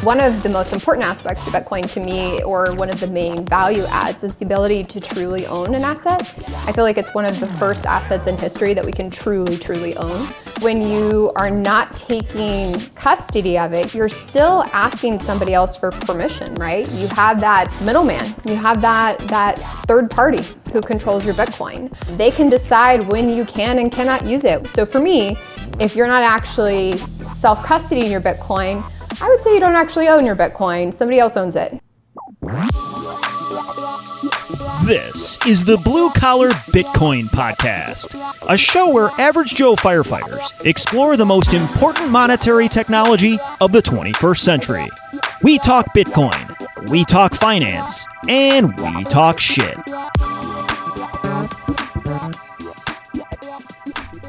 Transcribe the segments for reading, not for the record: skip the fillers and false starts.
One of the most important aspects of Bitcoin to me, or one of the main value adds, is the ability to truly own an asset. I feel like it's one of the first assets in history that we can truly own. When you are not taking custody of it, you're still asking somebody else for permission, right? You have that middleman. You have that third party who controls your Bitcoin. They can decide when you can and cannot use it. So for me, if you're not actually self-custodying your Bitcoin, I would say you don't actually own your Bitcoin. Somebody else owns it. This is the Blue Collar Bitcoin Podcast, a show where average Joe firefighters explore the most important monetary technology of the 21st century. We talk Bitcoin, we talk finance, and we talk shit.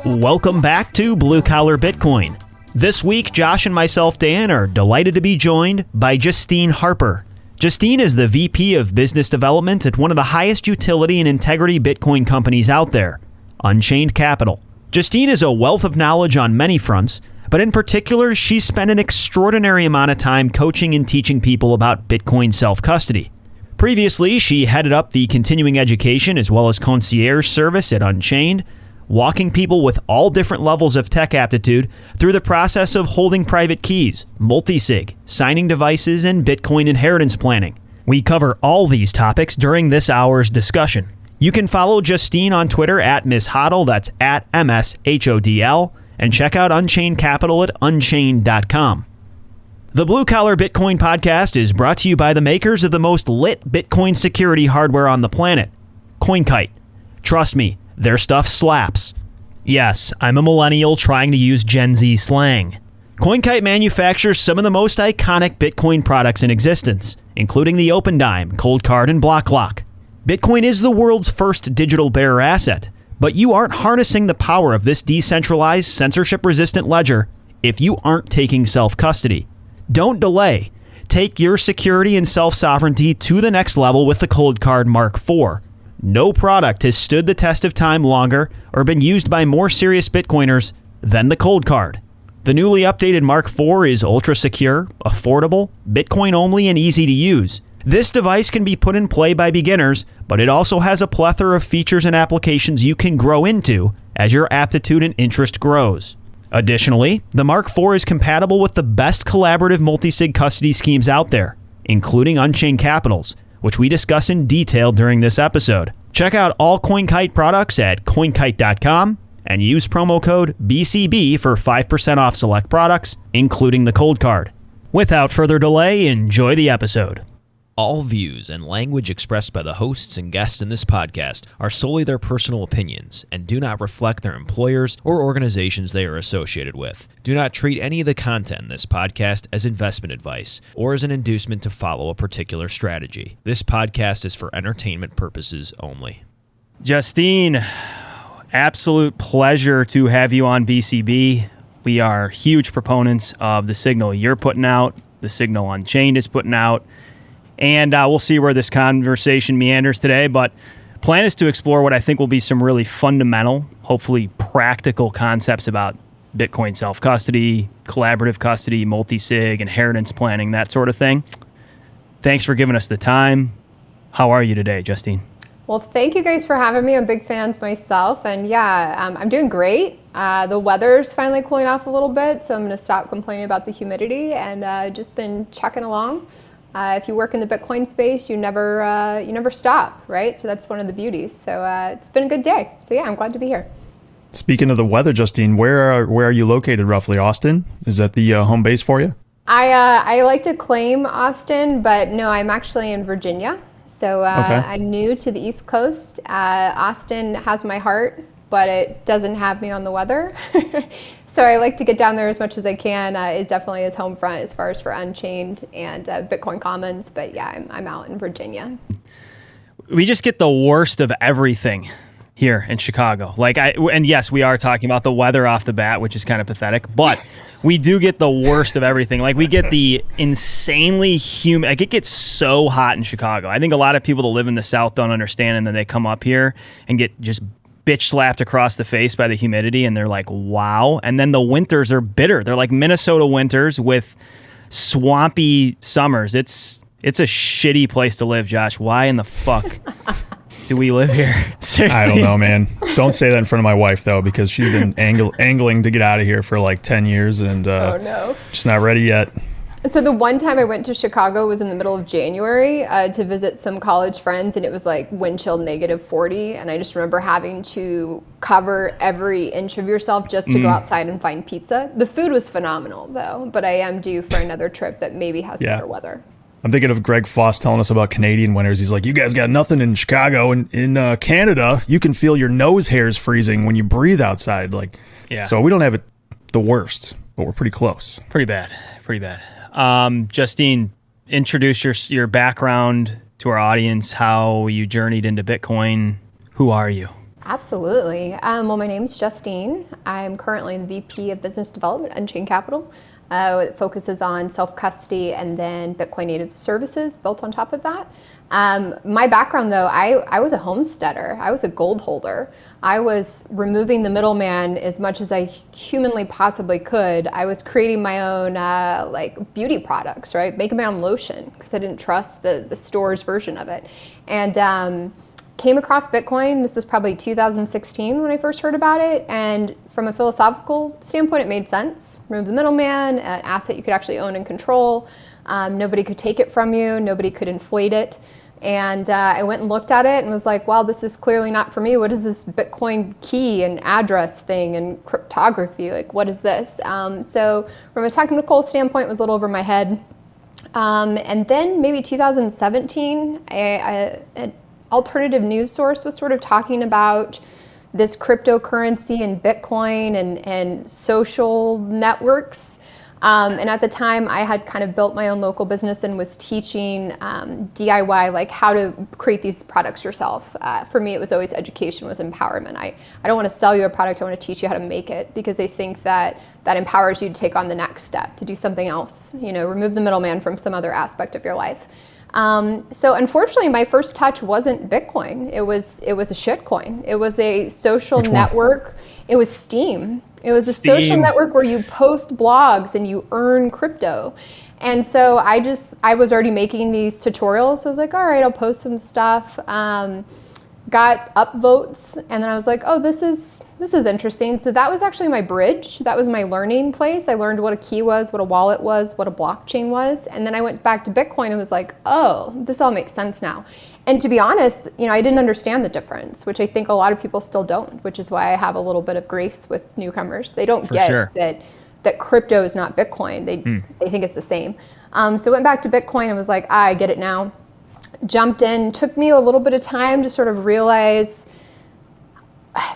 Welcome back to Blue Collar Bitcoin. This week, Josh and myself, Dan, are delighted to be joined by Justine Harper. Justine is the VP of Business Development at one of the highest utility and integrity Bitcoin companies out there, Unchained Capital. Justine is a wealth of knowledge on many fronts, but in particular, she's spent an extraordinary amount of time coaching and teaching people about Bitcoin self-custody. Previously, she headed up the continuing education as well as concierge service at Unchained, walking people with all different levels of tech aptitude through the process of holding private keys, multisig, signing devices, and Bitcoin inheritance planning. We cover all these topics during this hour's discussion. You can follow Justine on Twitter at Ms. Hodl, that's at MSHODL, and check out Unchained Capital at unchained.com. The Blue Collar Bitcoin Podcast is brought to you by the makers of the most lit Bitcoin security hardware on the planet, CoinKite. Trust me, their stuff slaps. Yes, I'm a millennial trying to use Gen Z slang. CoinKite manufactures some of the most iconic Bitcoin products in existence, including the OpenDime, Cold Card, and Block Lock. Bitcoin is the world's first digital bearer asset, but you aren't harnessing the power of this decentralized, censorship-resistant ledger if you aren't taking self-custody. Don't delay. Take your security and self-sovereignty to the next level with the Cold Card Mark IV. No product has stood the test of time longer or been used by more serious Bitcoiners than the Cold Card. The newly updated Mark IV is ultra secure, affordable, Bitcoin only, and easy to use. This device can be put in play by beginners, but it also has a plethora of features and applications you can grow into as your aptitude and interest grows. Additionally, the Mark IV is compatible with the best collaborative multisig custody schemes out there, including Unchained Capital's, which we discuss in detail during this episode. Check out all CoinKite products at coinkite.com and use promo code BCB for 5% off select products, including the Cold Card. Without further delay, enjoy the episode. All views and language expressed by the hosts and guests in this podcast are solely their personal opinions and do not reflect their employers or organizations they are associated with. Do not treat any of the content in this podcast as investment advice or as an inducement to follow a particular strategy. This podcast is for entertainment purposes only. Justine, absolute pleasure to have you on BCB. We are huge proponents of the signal you're putting out, the signal Unchained is putting out. And we'll see where this conversation meanders today, but plan is to explore what I think will be some really fundamental, hopefully practical concepts about Bitcoin self-custody, collaborative custody, multisig, inheritance planning, that sort of thing. Thanks for giving us the time. How are you today, Justine? Well, thank you guys for having me. I'm big fans myself, and I'm doing great. The weather's finally cooling off a little bit, so I'm going to stop complaining about the humidity and just been chucking along. If you work in the Bitcoin space, you never stop, right? So that's one of the beauties. So it's been a good day. So yeah, I'm glad to be here. Speaking of the weather, Justine, where are you located roughly? Austin? Is that the home base for you? I like to claim Austin, but no, I'm actually in Virginia. So Okay. I'm new to the East Coast. Austin has my heart, but it doesn't have me on the weather. So I like to get down there as much as I can. It definitely is home front as far as for Unchained and Bitcoin Commons. But yeah, I'm out in Virginia. We just get the worst of everything here in Chicago. And yes, we are talking about the weather off the bat, which is kind of pathetic, but we do get the worst of everything. Like, we get the insanely humid, like, it gets so hot in Chicago. I think a lot of people that live in the South don't understand, and then they come up here and get just bitch slapped across the face by the humidity, and they're like, wow. And then the winters are bitter. They're like Minnesota winters with swampy summers. It's a shitty place to live, Josh. Why in the fuck do we live here? Seriously. I don't know, man. Don't say that in front of my wife, though, because she's been angling to get out of here for like 10 years and Oh, no. just not ready yet. So the one time I went to Chicago was in the middle of January to visit some college friends, and it was like wind chill -40. And I just remember having to cover every inch of yourself just to go outside and find pizza. The food was phenomenal, though, but I am due for another trip that maybe has better weather. I'm thinking of Greg Foss telling us about Canadian winters. He's like, you guys got nothing in Chicago. And in Canada, you can feel your nose hairs freezing when you breathe outside. So we don't have it the worst, but we're pretty close. Pretty bad. Justine, introduce your background to our audience, how you journeyed into Bitcoin. Who are you? Absolutely. Well, my name is Justine. I'm currently the VP of Business Development at Unchained Capital. It focuses on self-custody and then Bitcoin native services built on top of that. My background, though, I was a homesteader. I was a gold holder. I was removing the middleman as much as I humanly possibly could. I was creating my own beauty products, right? Making my own lotion because I didn't trust the store's version of it. And came across Bitcoin. This was probably 2016 when I first heard about it. And from a philosophical standpoint, it made sense. Remove the middleman, an asset you could actually own and control. Nobody could take it from you. Nobody could inflate it. And I went and looked at it and was like, wow, this is clearly not for me. What is this Bitcoin key and address thing and cryptography? Like, what is this? So from a technical standpoint, it was a little over my head. And then maybe 2017, an alternative news source was sort of talking about this cryptocurrency and Bitcoin and social networks. And at the time, I had kind of built my own local business and was teaching DIY, like how to create these products yourself. For me, it was always education, was empowerment. I don't want to sell you a product, I want to teach you how to make it, because they think that empowers you to take on the next step, to do something else, remove the middleman from some other aspect of your life. So unfortunately, my first touch wasn't Bitcoin. It was a shit coin. It was a social network. It was Steam. It was a social network where you post blogs and you earn crypto. And so I was already making these tutorials. So I was like, all right, I'll post some stuff. Got upvotes. And then I was like, oh, this is interesting. So that was actually my bridge. That was my learning place. I learned what a key was, what a wallet was, what a blockchain was. And then I went back to Bitcoin and was like, oh, this all makes sense now. And to be honest, I didn't understand the difference, which I think a lot of people still don't, which is why I have a little bit of grace with newcomers. They don't get that crypto is not Bitcoin. They think it's the same. So I went back to Bitcoin and was like, I get it now. Jumped in. Took me a little bit of time to sort of realize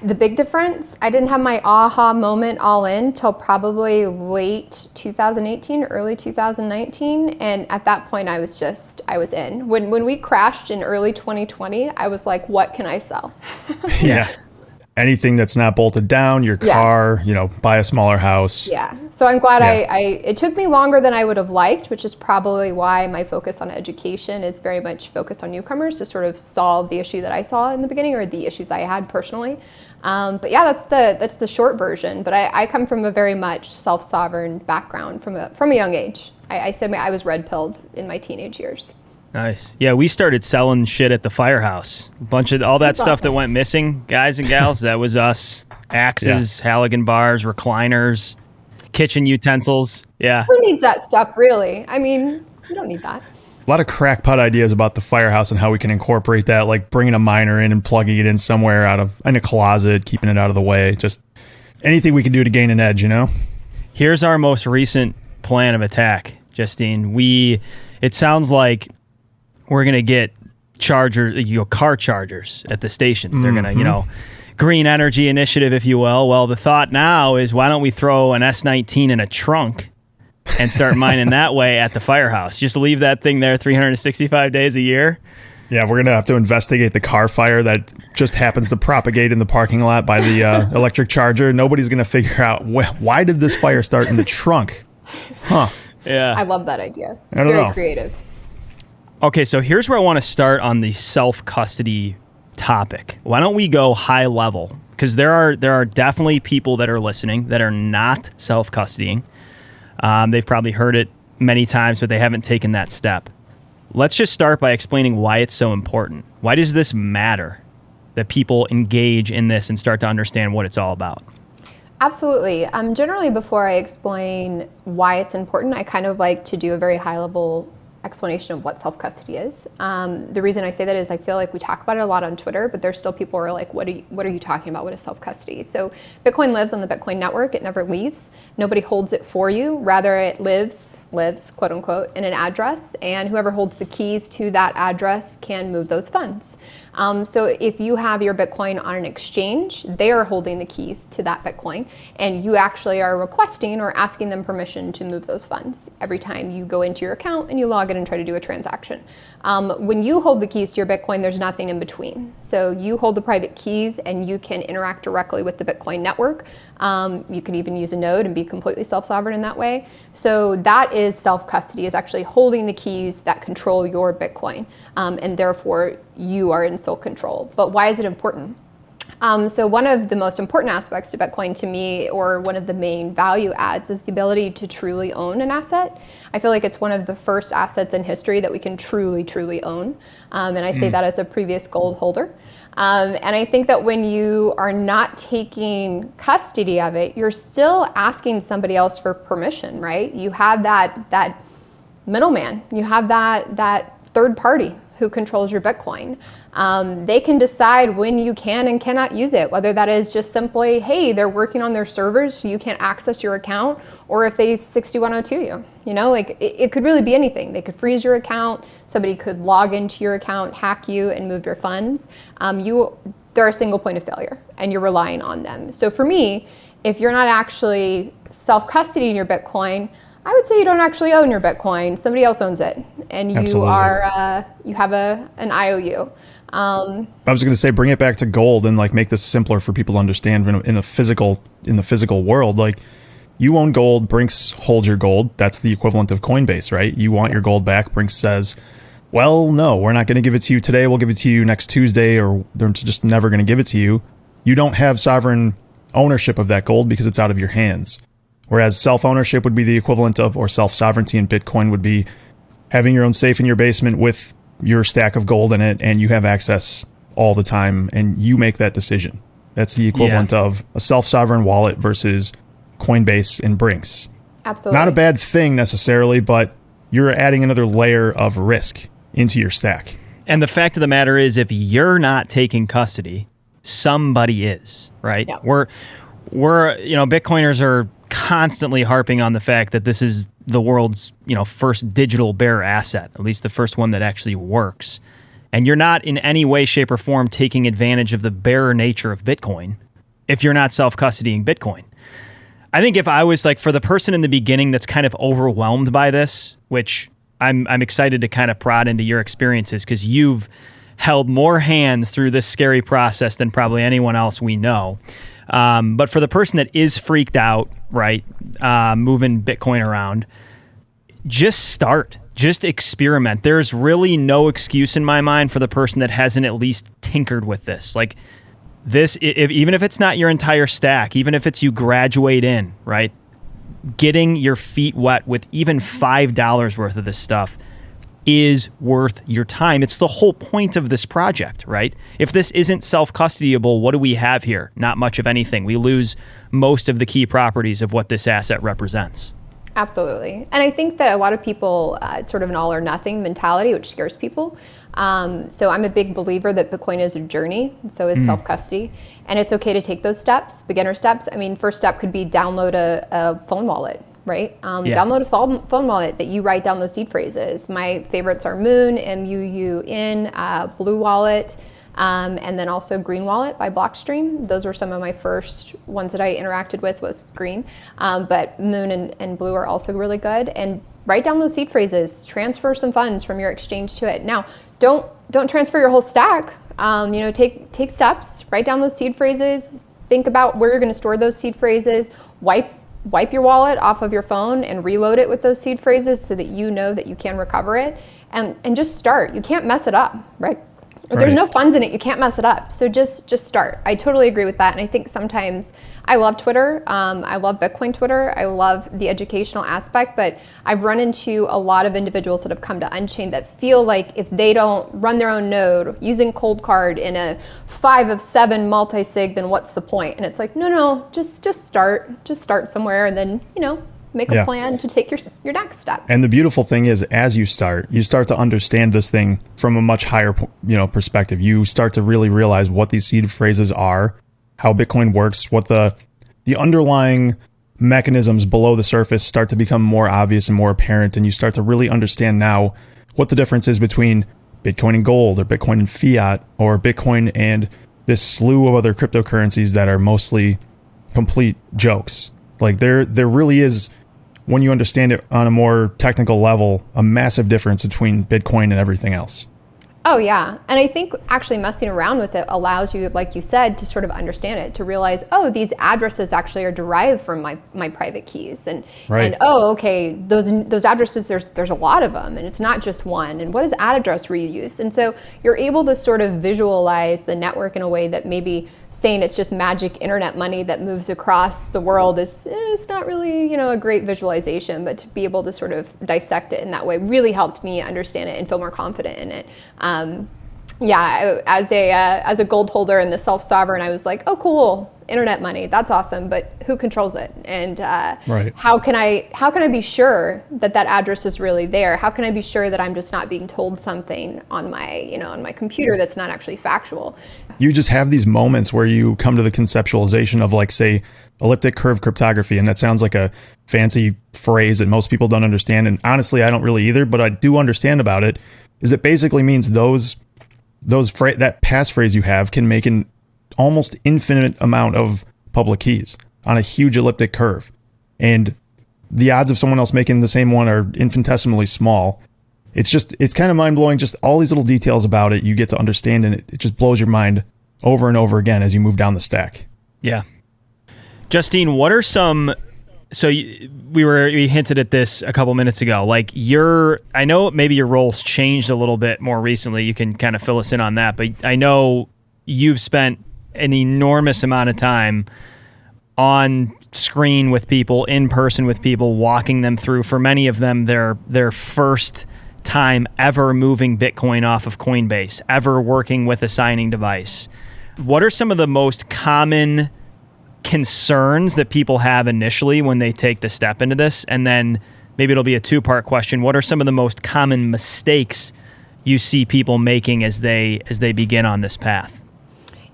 the big difference. I didn't have my aha moment all in till probably late 2018, early 2019. And at that point, I was in. When we crashed in early 2020, I was like, what can I sell? Yeah. Anything that's not bolted down, your car, buy a smaller house. Yeah. So I'm glad it took me longer than I would have liked, which is probably why my focus on education is very much focused on newcomers to sort of solve the issue that I saw in the beginning or the issues I had personally. But yeah, that's the short version. But I come from a very much self-sovereign background from a young age. I said I was red-pilled in my teenage years. Nice. Yeah, we started selling shit at the firehouse. A bunch of all that stuff that went missing, guys and gals, that was us. Axes, Halligan bars, recliners, kitchen utensils. Yeah. Who needs that stuff, really? I mean, you don't need that. A lot of crackpot ideas about the firehouse and how we can incorporate that, like bringing a miner in and plugging it in somewhere in a closet, keeping it out of the way. Just anything we can do to gain an edge, Here's our most recent plan of attack, Justine. It sounds like we're going to get car chargers at the stations. They're going to, green energy initiative, if you will. Well, the thought now is, why don't we throw an S19 in a trunk and start mining that way at the firehouse? Just leave that thing there 365 days a year. Yeah, we're going to have to investigate the car fire that just happens to propagate in the parking lot by the electric charger. Nobody's going to figure out, why did this fire start in the trunk? Huh. Yeah. I love that idea. It's very creative. Okay, so here's where I want to start on the self-custody topic. Why don't we go high level? Because there are definitely people that are listening that are not self-custodying. They've probably heard it many times, but they haven't taken that step. Let's just start by explaining why it's so important. Why does this matter that people engage in this and start to understand what it's all about? Absolutely. Generally, before I explain why it's important, I kind of like to do a very high-level explanation of what self-custody is. The reason I say that is I feel like we talk about it a lot on Twitter, but there's still people who are like, what are you talking about? What is self-custody? So Bitcoin lives on the Bitcoin network. It never leaves. Nobody holds it for you. Rather, it lives, quote unquote, in an address, and whoever holds the keys to that address can move those funds. So if you have your Bitcoin on an exchange, they are holding the keys to that Bitcoin, and you actually are requesting or asking them permission to move those funds every time you go into your account and you log in and try to do a transaction. When you hold the keys to your Bitcoin, there's nothing in between. So you hold the private keys and you can interact directly with the Bitcoin network. You can even use a node and be completely self-sovereign in that way. So that is self-custody, is actually holding the keys that control your Bitcoin, and therefore you are in sole control. But why is it important? So one of the most important aspects to Bitcoin to me, or one of the main value adds, is the ability to truly own an asset. I feel like it's one of the first assets in history that we can truly own. And I say that as a previous gold holder. And I think that when you are not taking custody of it, you're still asking somebody else for permission, right? You have that middleman. You have that third party who controls your Bitcoin. They can decide when you can and cannot use it, whether that is just simply, hey, they're working on their servers so you can't access your account, or if they 6102 you. You know, like it could really be anything. They could freeze your account, somebody could log into your account, hack you, and move your funds. They're a single point of failure, and you're relying on them. So for me, if you're not actually self-custodying your Bitcoin, I would say you don't actually own your Bitcoin. Somebody else owns it, and you Absolutely. you have an IOU. I was going to say, bring it back to gold and like make this simpler for people to understand in the physical world. Like, you own gold, Brinks holds your gold. That's the equivalent of Coinbase, right? You want your gold back. Brinks says, well, no, we're not going to give it to you today. We'll give it to you next Tuesday, or they're just never going to give it to you. You don't have sovereign ownership of that gold because it's out of your hands. Whereas self-ownership would be the equivalent of, or self-sovereignty in Bitcoin would be having your own safe in your basement with your stack of gold in it, and you have access all the time, and you make that decision. That's the equivalent of a self-sovereign wallet versus Coinbase and Brinks. Absolutely. Not a bad thing necessarily, but you're adding another layer of risk into your stack. And the fact of the matter is, if you're not taking custody, somebody is, right? Yeah. We're Bitcoiners are constantly harping on the fact that this is the world's, first digital bearer asset, at least the first one that actually works. And you're not in any way, shape, or form taking advantage of the bearer nature of Bitcoin if you're not self-custodying Bitcoin. I think if I was like, for the person in the beginning that's kind of overwhelmed by this, which I'm excited to kind of prod into your experiences, because you've held more hands through this scary process than probably anyone else we know. But for the person that is freaked out, right, moving Bitcoin around, just start. Just experiment. There's really no excuse in my mind for the person that hasn't at least tinkered with this. Like this, even if it's not your entire stack, even if it's you graduate in, right, getting your feet wet with even $5 worth of this stuff is worth your time. It's the whole point of this project, right? If this isn't self-custodyable, what do we have here? Not much of anything. We lose most of the key properties of what this asset represents. Absolutely. And I think that a lot of people, it's sort of an all or nothing mentality, which scares people. So I'm a big believer that Bitcoin is a journey, and so is self-custody. And it's okay to take those steps, beginner steps. I mean, first step could be download a phone wallet, right? Download a phone wallet that you write down those seed phrases. My favorites are Moon, MUUN, Blue Wallet, and then also Green Wallet by Blockstream. Those were some of my first ones that I interacted with, was Green. But Moon and Blue are also really good. And write down those seed phrases, transfer some funds from your exchange to it. Now, don't transfer your whole stack. Take steps, write down those seed phrases, think about where you're going to store those seed phrases, wipe your wallet off of your phone and reload it with those seed phrases so that you know that you can recover it, and just start. You can't mess it up, right? If there's no funds in it, you can't mess it up. So just start. I totally agree with that. And I think sometimes I love Twitter. I love Bitcoin Twitter. I love the educational aspect, but I've run into a lot of individuals that have come to Unchained that feel like if they don't run their own node using cold card in a 5 of 7 multisig, then what's the point? And it's like, no, just start somewhere, and then, make a plan to take your next step. And the beautiful thing is, as you start to understand this thing from a much higher, perspective. You start to really realize what these seed phrases are, how Bitcoin works, what the underlying mechanisms below the surface start to become more obvious and more apparent. And you start to really understand now what the difference is between Bitcoin and gold, or Bitcoin and fiat, or Bitcoin and this slew of other cryptocurrencies that are mostly complete jokes. Like there really is, when you understand it on a more technical level, a massive difference between Bitcoin and everything else. Oh, yeah. And I think actually messing around with it allows you, like you said, to sort of understand it, to realize, oh, these addresses actually are derived from my private keys. And okay, those addresses, there's a lot of them, and it's not just one. And what is ad address reuse? And so you're able to sort of visualize the network in a way that maybe saying it's just magic internet money that moves across the world is not really, a great visualization, but to be able to sort of dissect it in that way really helped me understand it and feel more confident in it. As a gold holder and the self-sovereign, I was like, oh, cool, internet money, that's awesome, but who controls it? And how can I be sure that address is really there? How can I be sure that I'm just not being told something on my computer that's not actually factual? You just have these moments where you come to the conceptualization of, like, say, elliptic curve cryptography, and that sounds like a fancy phrase that most people don't understand, and honestly, I don't really either, but I do understand about it. Is it basically means that passphrase you have can make an almost infinite amount of public keys on a huge elliptic curve, and the odds of someone else making the same one are infinitesimally small. It's kind of mind-blowing, just all these little details about it you get to understand, and it just blows your mind over and over again as you move down the stack. Yeah. Justine, what are some... So we hinted at this a couple minutes ago. Like I know maybe your role's changed a little bit more recently. You can kind of fill us in on that, but I know you've spent an enormous amount of time on screen with people, in person with people, walking them through, for many of them, their first time ever moving Bitcoin off of Coinbase, ever working with a signing device. What are some of the most common concerns that people have initially when they take the step into this? And then maybe it'll be a two-part question. What are some of the most common mistakes you see people making as they begin on this path?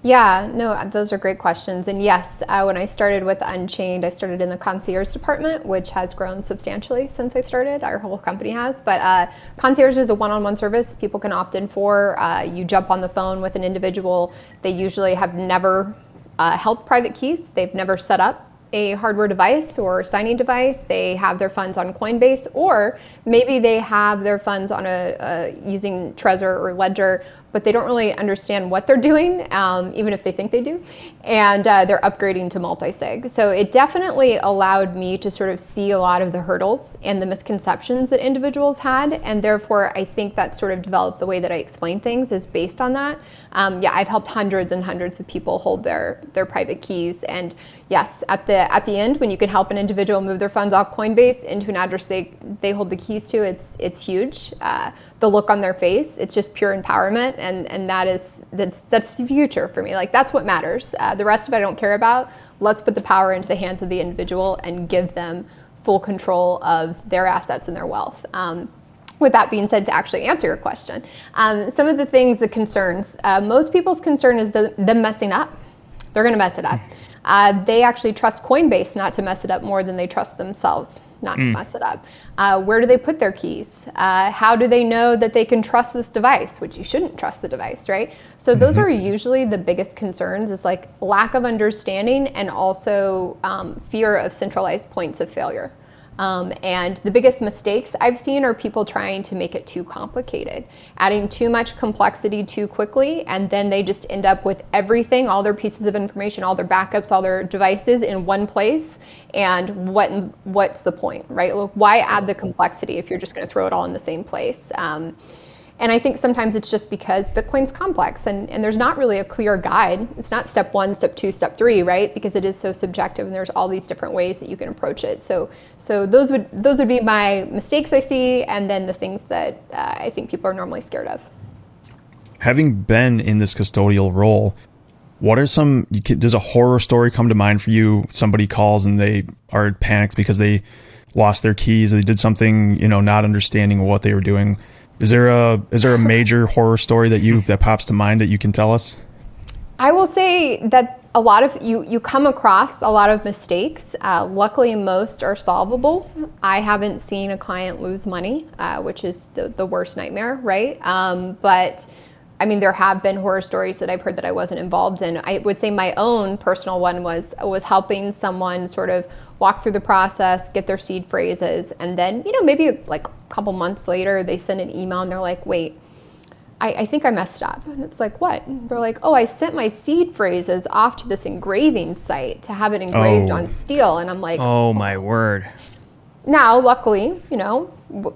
Yeah, no, those are great questions. And yes, when I started with Unchained, I started in the concierge department, which has grown substantially since I started. Our whole company has. But concierge is a one-on-one service people can opt in for. You jump on the phone with an individual. They usually have never held private keys. They've never set up a hardware device or signing device. They have their funds on Coinbase, or maybe they have their funds on using Trezor or Ledger, but they don't really understand what they're doing, even if they think they do, and they're upgrading to multisig. So it definitely allowed me to sort of see a lot of the hurdles and the misconceptions that individuals had, and therefore I think that sort of developed the way that I explain things is based on that. I've helped hundreds and hundreds of people hold their private keys, and yes, at the end, when you can help an individual move their funds off Coinbase into an address they hold the keys to, it's huge. The look on their face, it's just pure empowerment, and that's the future for me. Like, that's what matters. The rest of it I don't care about. Let's put the power into the hands of the individual and give them full control of their assets and their wealth. With that being said, to actually answer your question, some of the things, the concerns, most people's concern is them messing up. They're going to mess it up. They actually trust Coinbase not to mess it up more than they trust themselves not to mess it up. Where do they put their keys? How do they know that they can trust this device, which you shouldn't trust the device, right? So those are usually the biggest concerns, is like lack of understanding and also fear of centralized points of failure. And the biggest mistakes I've seen are people trying to make it too complicated, adding too much complexity too quickly, and then they just end up with everything, all their pieces of information, all their backups, all their devices in one place. And what's the point, right? Look, why add the complexity if you're just going to throw it all in the same place? And I think sometimes it's just because Bitcoin's complex and there's not really a clear guide. It's not step 1, step 2, step 3, right? Because it is so subjective and there's all these different ways that you can approach it. So those would be my mistakes I see, and then the things that I think people are normally scared of. Having been in this custodial role, what are does a horror story come to mind for you? Somebody calls and they are panicked because they lost their keys. They did something, not understanding what they were doing. Is there a major horror story that pops to mind that you can tell us? I will say that a lot of you come across a lot of mistakes. Luckily, most are solvable. I haven't seen a client lose money, which is the worst nightmare, right? But I mean, there have been horror stories that I've heard that I wasn't involved in. I would say my own personal one was helping someone sort of walk through the process, get their seed phrases, and then, maybe like a couple months later, they send an email and they're like, wait, I think I messed up. And it's like, what? And they're like, oh, I sent my seed phrases off to this engraving site to have it engraved on steel. And I'm like, oh my word. Now, luckily,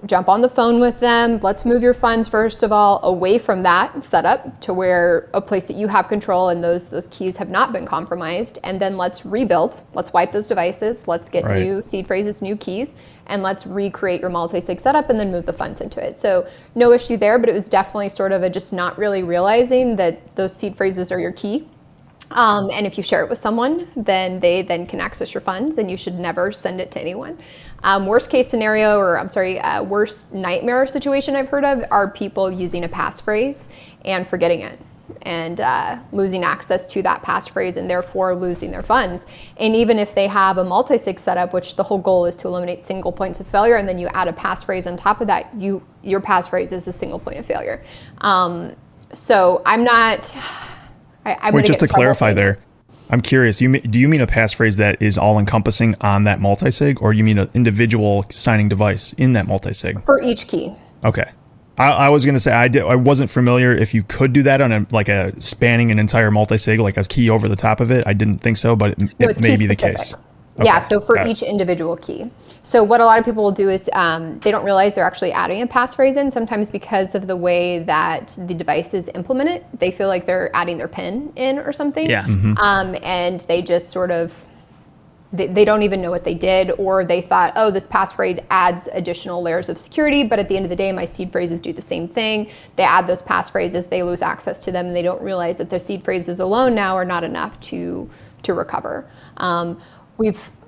jump on the phone with them. Let's move your funds, first of all, away from that setup to where a place that you have control and those keys have not been compromised. And then let's rebuild. Let's wipe those devices. Let's get new seed phrases, new keys, and let's recreate your multi-sig setup and then move the funds into it. So no issue there, but it was definitely sort of just not really realizing that those seed phrases are your key. And if you share it with someone, then they can access your funds, and you should never send it to anyone. Worst case scenario, worst nightmare situation I've heard of are people using a passphrase and forgetting it and losing access to that passphrase and therefore losing their funds. And even if they have a multi-sig setup, which the whole goal is to eliminate single points of failure, and then you add a passphrase on top of that, your passphrase is a single point of failure. So I'm not... Wait, just to clarify there, I'm curious, do you mean a passphrase that is all-encompassing on that multisig, or you mean an individual signing device in that multisig? For each key. Okay. I was going to say, I wasn't familiar if you could do that on a spanning an entire multisig, like a key over the top of it. I didn't think so, but it may be the case. Okay. Yeah, so for each individual key. So what a lot of people will do is they don't realize they're actually adding a passphrase in. Sometimes because of the way that the devices implement it, they feel like they're adding their PIN in or something. Yeah. And they just sort of, they don't even know what they did, or they thought, oh, this passphrase adds additional layers of security, but at the end of the day, my seed phrases do the same thing. They add those passphrases, they lose access to them, and they don't realize that the seed phrases alone now are not enough to recover.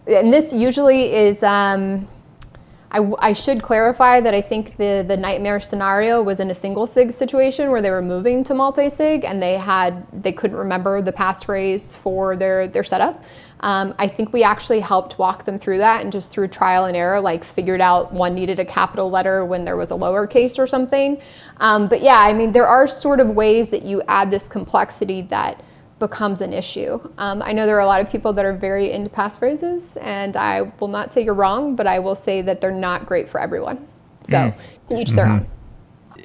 And this usually is, I should clarify that I think the nightmare scenario was in a single sig situation where they were moving to multi-sig and they couldn't remember the passphrase for their setup. I think we actually helped walk them through that, and just through trial and error, figured out one needed a capital letter when there was a lowercase or something. But yeah, I mean, there are sort of ways that you add this complexity that becomes an issue. I know there are a lot of people that are very into passphrases, and I will not say you're wrong, but I will say that they're not great for everyone. So to each their own.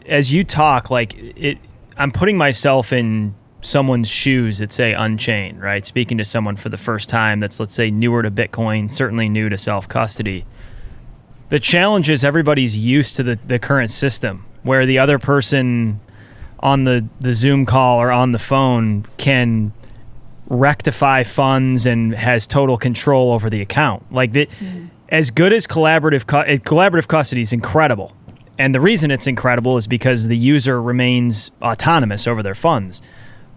As you talk, I'm putting myself in someone's shoes at, say, Unchained, right? Speaking to someone for the first time that's, let's say, newer to Bitcoin, certainly new to self-custody. The challenge is everybody's used to the current system, where the other person on the Zoom call or on the phone can rectify funds and has total control over the account. As good as collaborative custody is incredible. And the reason it's incredible is because the user remains autonomous over their funds.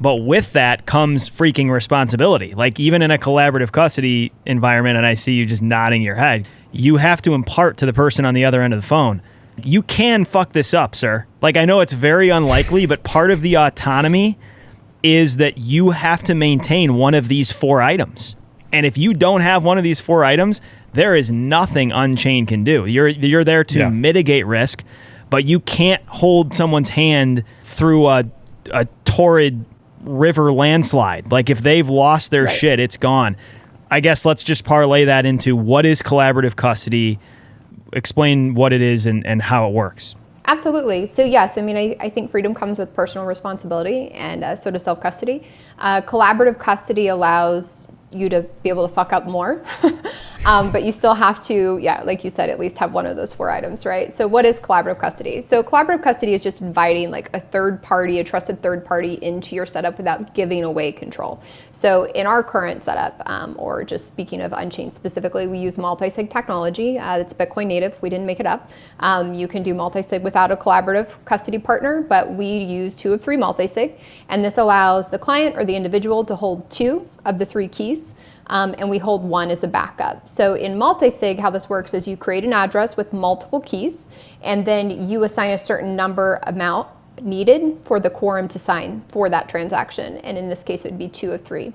But with that comes freaking responsibility. Even in a collaborative custody environment, and I see you just nodding your head, you have to impart to the person on the other end of the phone, you can fuck this up, sir. I know it's very unlikely, but part of the autonomy is that you have to maintain one of these 4 items. And if you don't have one of these 4 items, there is nothing Unchained can do. You're there to mitigate risk, but you can't hold someone's hand through a torrid river landslide. If they've lost their shit, it's gone. I guess let's just parlay that into what is collaborative custody. Explain what it is and how it works. Absolutely. So yes, I mean, I think freedom comes with personal responsibility, and so does self-custody. Collaborative custody allows you to be able to fuck up more. But you still have to, like you said, at least have one of those 4 items, right? So what is collaborative custody? So collaborative custody is just inviting like a third party, a trusted third party into your setup without giving away control. So in our current setup, or just speaking of Unchained specifically, we use multisig technology. It's Bitcoin native. We didn't make it up. You can do multisig without a collaborative custody partner, but we use 2 of 3 multisig. And this allows the client or the individual to hold 2 of the 3 keys. And we hold 1 as a backup. So in multisig, how this works is you create an address with multiple keys, and then you assign a certain number amount needed for the quorum to sign for that transaction. And in this case, it would be 2 of 3.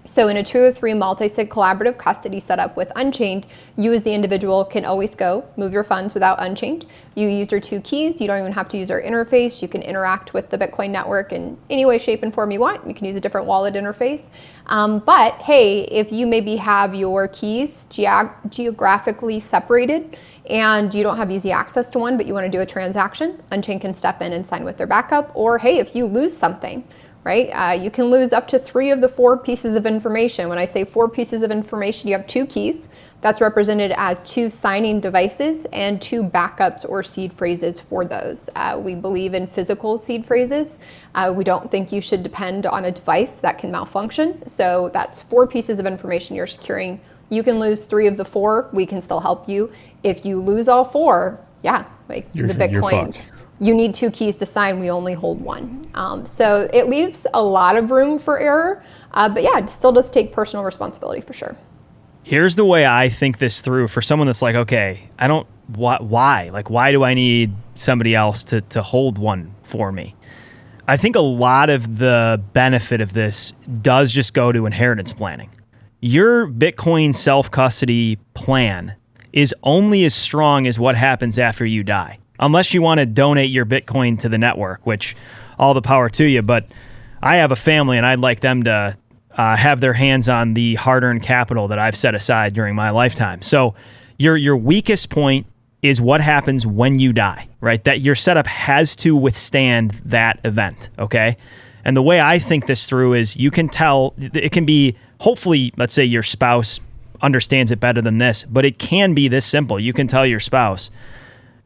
So in a 2 of 3 multisig collaborative custody setup with Unchained, you as the individual can always go move your funds without Unchained. You use your 2 keys. You don't even have to use our interface. You can interact with the Bitcoin network in any way, shape, and form you want. You can use a different wallet interface. But hey, if you maybe have your keys geographically separated and you don't have easy access to one, but you want to do a transaction, Unchained can step in and sign with their backup. Or hey, if you lose something, right? You can lose up to 3 of the 4 pieces of information. When I say 4 pieces of information, you have 2 keys. That's represented as 2 signing devices and 2 backups or seed phrases for those. We believe in physical seed phrases. We don't think you should depend on a device that can malfunction. So that's 4 pieces of information you're securing. You can lose 3 of the 4. We can still help you. If you lose all 4, like the Bitcoin, you're fucked. You need 2 keys to sign. We only hold 1. So it leaves a lot of room for error. But it still does take personal responsibility for sure. Here's the way I think this through for someone that's like, okay, why? Like, why do I need somebody else to hold 1 for me? I think a lot of the benefit of this does just go to inheritance planning. Your Bitcoin self-custody plan is only as strong as what happens after you die. Unless you want to donate your Bitcoin to the network, which all the power to you. But I have a family and I'd like them to have their hands on the hard-earned capital that I've set aside during my lifetime. So your weakest point is what happens when you die, right? That your setup has to withstand that event, okay? And the way I think this through is you can tell, it can be, hopefully, let's say your spouse understands it better than this, but it can be this simple. You can tell your spouse,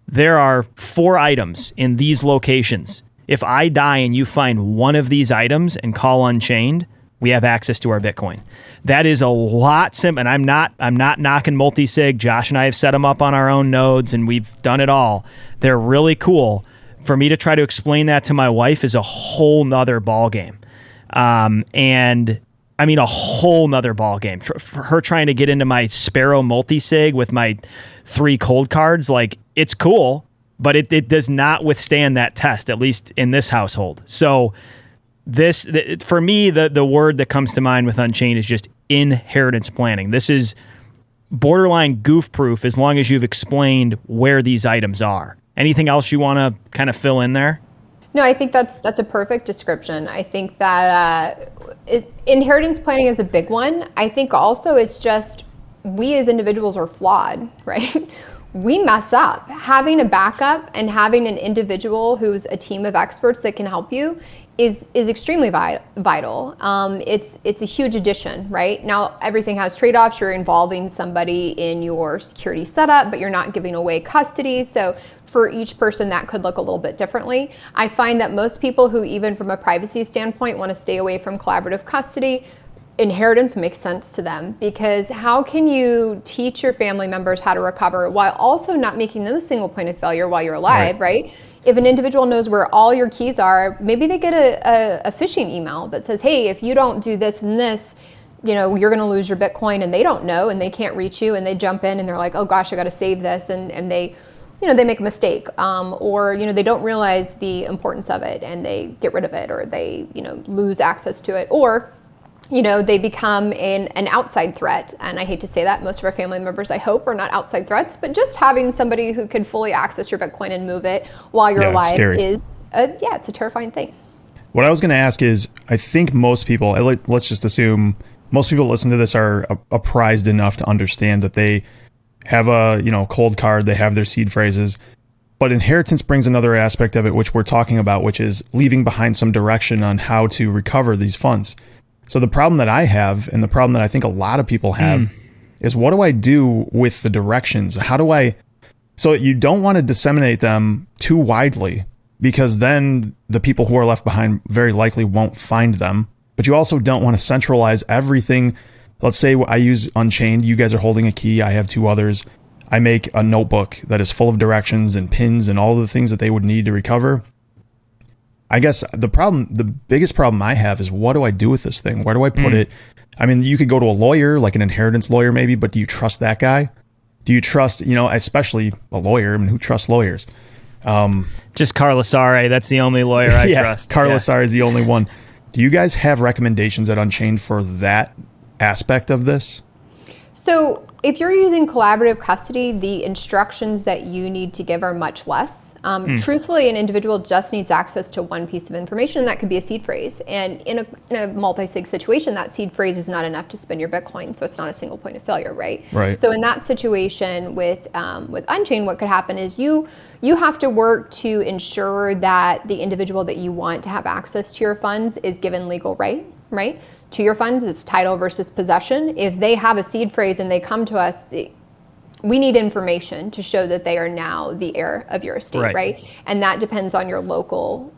there are 4 items in these locations. If I die and you find one of these items and call Unchained, we have access to our Bitcoin. That is a lot simple. And I'm not knocking multisig. Josh and I have set them up on our own nodes and we've done it all. They're really cool. For me to try to explain that to my wife is a whole nother ballgame. And I mean, a whole nother ballgame. For her trying to get into my Sparrow multisig with my 3 cold cards, like, it's cool, but it does not withstand that test, at least in this household. So for me, the word that comes to mind with Unchained is just inheritance planning. This is borderline goof proof as long as you've explained where these items are. Anything else you want to kind of fill in there? No, I think that's a perfect description. I think that inheritance planning is a big one. I think also it's just we as individuals are flawed, right? We mess up. Having a backup and having an individual who's a team of experts that can help you is extremely vital. It's a huge addition, right? Now, everything has trade-offs. You're involving somebody in your security setup, but you're not giving away custody. So for each person, that could look a little bit differently. I find that most people who, even from a privacy standpoint, want to stay away from collaborative custody, inheritance makes sense to them, because how can you teach your family members how to recover while also not making them a single point of failure while you're alive, right? If an individual knows where all your keys are, maybe they get a phishing email that says, hey, if you don't do this and this, you're going to lose your Bitcoin, and they don't know and they can't reach you, and they jump in and they're like, oh gosh, I got to save this, and they they make a mistake, or they don't realize the importance of it and they get rid of it, or they lose access to it, or they become an outside threat. And I hate to say that, most of our family members, I hope, are not outside threats, but just having somebody who could fully access your Bitcoin and move it while you're alive is it's a terrifying thing. What I was going to ask is, I think most people, let's just assume most people that listen to this are apprised enough to understand that they have a cold card, they have their seed phrases, but inheritance brings another aspect of it, which we're talking about, which is leaving behind some direction on how to recover these funds. So the problem that I have, and the problem that I think a lot of people have, is what do I do with the directions? So you don't want to disseminate them too widely, because then the people who are left behind very likely won't find them. But you also don't want to centralize everything. Let's say I use Unchained. You guys are holding a key. I have two others. I make a notebook that is full of directions and pins and all the things that they would need to recover. I guess the biggest problem I have is, what do I do with this thing? Where do I put it? I mean, you could go to a lawyer, like an inheritance lawyer maybe, but do you trust that guy? Do you trust, especially a lawyer? I mean, who trusts lawyers? Just Carlasare. That's the only lawyer I trust. Carlasare is the only one. Do you guys have recommendations at Unchained for that aspect of this? So if you're using collaborative custody, the instructions that you need to give are much less. Truthfully, an individual just needs access to one piece of information, and that could be a seed phrase. And in a multi-sig situation, that seed phrase is not enough to spin your Bitcoin, so it's not a single point of failure, right? Right. So in that situation with Unchained, what could happen is you have to work to ensure that the individual that you want to have access to your funds is given legal right? To your funds, it's title versus possession. If they have a seed phrase and they come to us, we need information to show that they are now the heir of your estate, right? And that depends on your local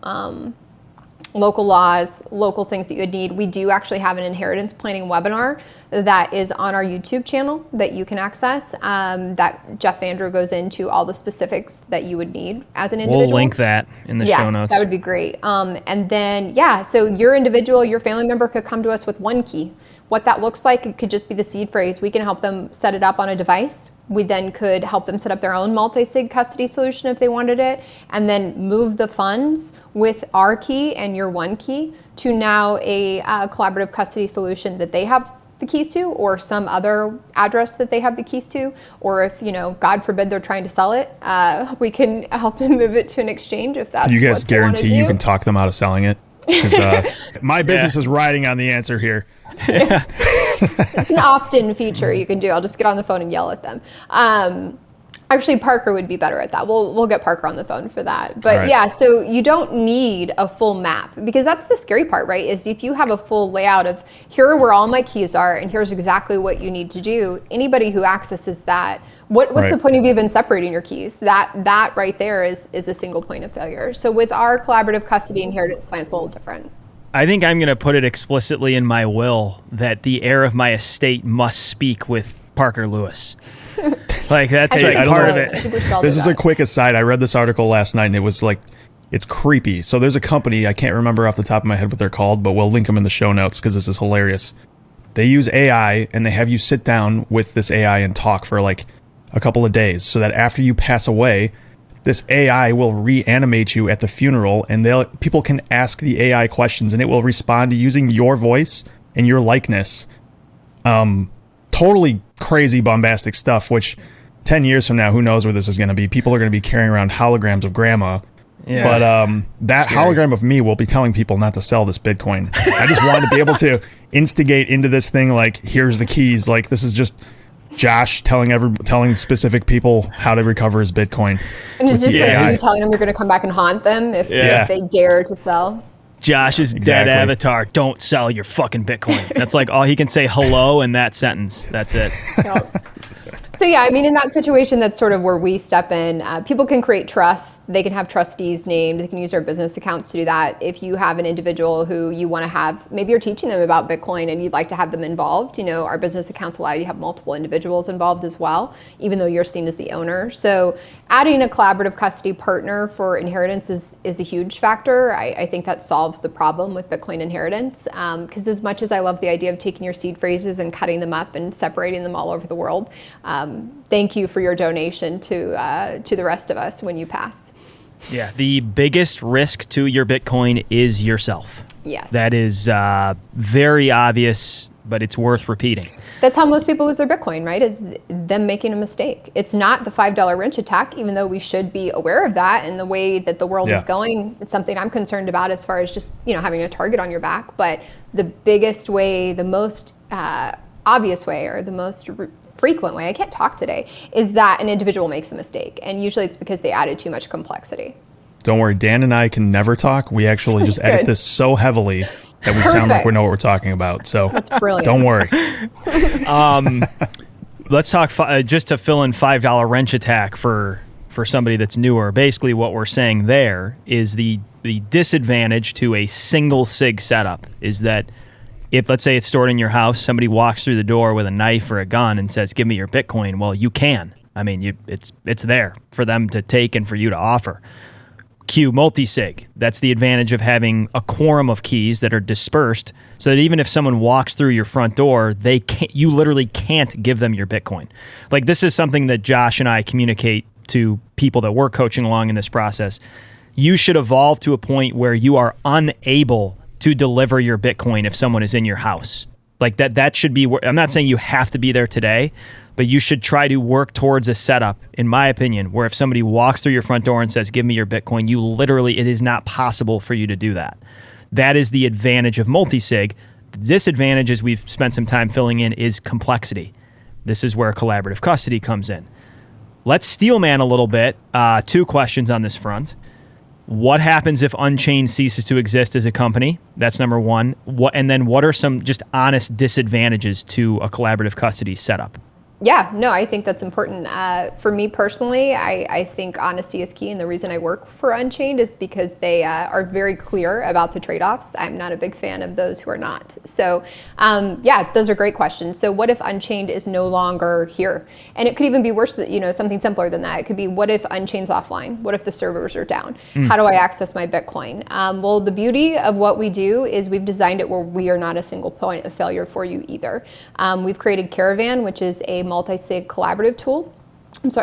laws, local things that you would need. We do actually have an inheritance planning webinar that is on our YouTube channel that you can access, that Jeff Vandrew goes into all the specifics that you would need as an individual. We'll link that in the show notes. That would be great. And then, so your family member could come to us with one key. What that looks like, it could just be the seed phrase. We can help them set it up on a device. We then could help them set up their own multi-sig custody solution if they wanted it, and then move the funds with our key and your one key to now a collaborative custody solution that they have the keys to, or some other address that they have the keys to, or if, God forbid, they're trying to sell it, we can help them move it to an exchange if that's what they want to do. You guys guarantee you can talk them out of selling it? Because my business is riding on the answer here. It's an opt-in feature you can do. I'll just get on the phone and yell at them. Actually, Parker would be better at that. We'll get Parker on the phone for that. But so you don't need a full map, because that's the scary part, right? Is if you have a full layout of here are where all my keys are and here's exactly what you need to do, anybody who accesses that, what's the point of you even separating your keys? That right there is a single point of failure. So with our collaborative custody inheritance plan, it's a little different. I think I'm going to put it explicitly in my will that the heir of my estate must speak with Parker Lewis. Like that's part of it. This is a quick aside. I read this article last night and it was like, it's creepy. So there's a company, I can't remember off the top of my head what they're called, but we'll link them in the show notes because this is hilarious. They use AI and they have you sit down with this AI and talk for like a couple of days so that after you pass away, this AI will reanimate you at the funeral, and people can ask the AI questions and it will respond to using your voice and your likeness. Totally crazy, bombastic stuff, which 10 years from now, who knows where this is going to be. People are going to be carrying around holograms of grandma. Yeah. But that hologram of me will be telling people not to sell this Bitcoin. I just wanted to be able to instigate into this thing like, here's the keys. Like, this is just Josh telling specific people how to recover his Bitcoin. And it's just like you telling them you're going to come back and haunt them if they dare to sell. Josh's dead avatar, don't sell your fucking Bitcoin. That's like all he can say, hello, in that sentence. That's it. Yep. So in that situation, that's sort of where we step in. People can create trusts. They can have trustees named. They can use their business accounts to do that. If you have an individual who you want to have, maybe you're teaching them about Bitcoin and you'd like to have them involved, our business accounts allow you to have multiple individuals involved as well, even though you're seen as the owner. So adding a collaborative custody partner for inheritance is a huge factor. I think that solves the problem with Bitcoin inheritance. Because as much as I love the idea of taking your seed phrases and cutting them up and separating them all over the world, thank you for your donation to the rest of us when you pass. Yeah, the biggest risk to your Bitcoin is yourself. Yes. That is very obvious, but it's worth repeating. That's how most people lose their Bitcoin, right? Is them making a mistake. It's not the $5 wrench attack, even though we should be aware of that and the way that the world is going. It's something I'm concerned about as far as just, having a target on your back. But the biggest way, the most obvious way, or the most frequent way, I can't talk today, is that an individual makes a mistake. And usually it's because they added too much complexity. Don't worry, Dan and I can never talk. We actually just edit this so heavily that we sound like we know what we're talking about. So That's brilliant. don't worry. Let's talk just to fill in $5 wrench attack for somebody that's newer. Basically, what we're saying there is the disadvantage to a single sig setup is that if, let's say, it's stored in your house, somebody walks through the door with a knife or a gun and says, "Give me your Bitcoin." Well, you can. I mean, it's there for them to take and for you to offer. Q multisig. That's the advantage of having a quorum of keys that are dispersed, so that even if someone walks through your front door, you literally can't give them your Bitcoin. Like, this is something that Josh and I communicate to people that we're coaching along in this process. You should evolve to a point where you are unable to deliver your Bitcoin if someone is in your house. Like that should be, I'm not saying you have to be there today, but you should try to work towards a setup, in my opinion, where if somebody walks through your front door and says, "Give me your Bitcoin," it is not possible for you to do that. That is the advantage of multisig. The disadvantage, as we've spent some time filling in, is complexity. This is where collaborative custody comes in. Let's steelman a little bit. 2 questions on this front. What happens if Unchained ceases to exist as a company? That's number one. And then what are some just honest disadvantages to a collaborative custody setup? Yeah, no, I think that's important. For me personally, I think honesty is key. And the reason I work for Unchained is because they are very clear about the trade-offs. I'm not a big fan of those who are not. So yeah, those are great questions. So what if Unchained is no longer here? And it could even be worse, something simpler than that. It could be, what if Unchained's offline? What if the servers are down? How do I access my Bitcoin? Well, the beauty of what we do is we've designed it where we are not a single point of failure for you either. We've created Caravan, which is a multisig collaborative tool.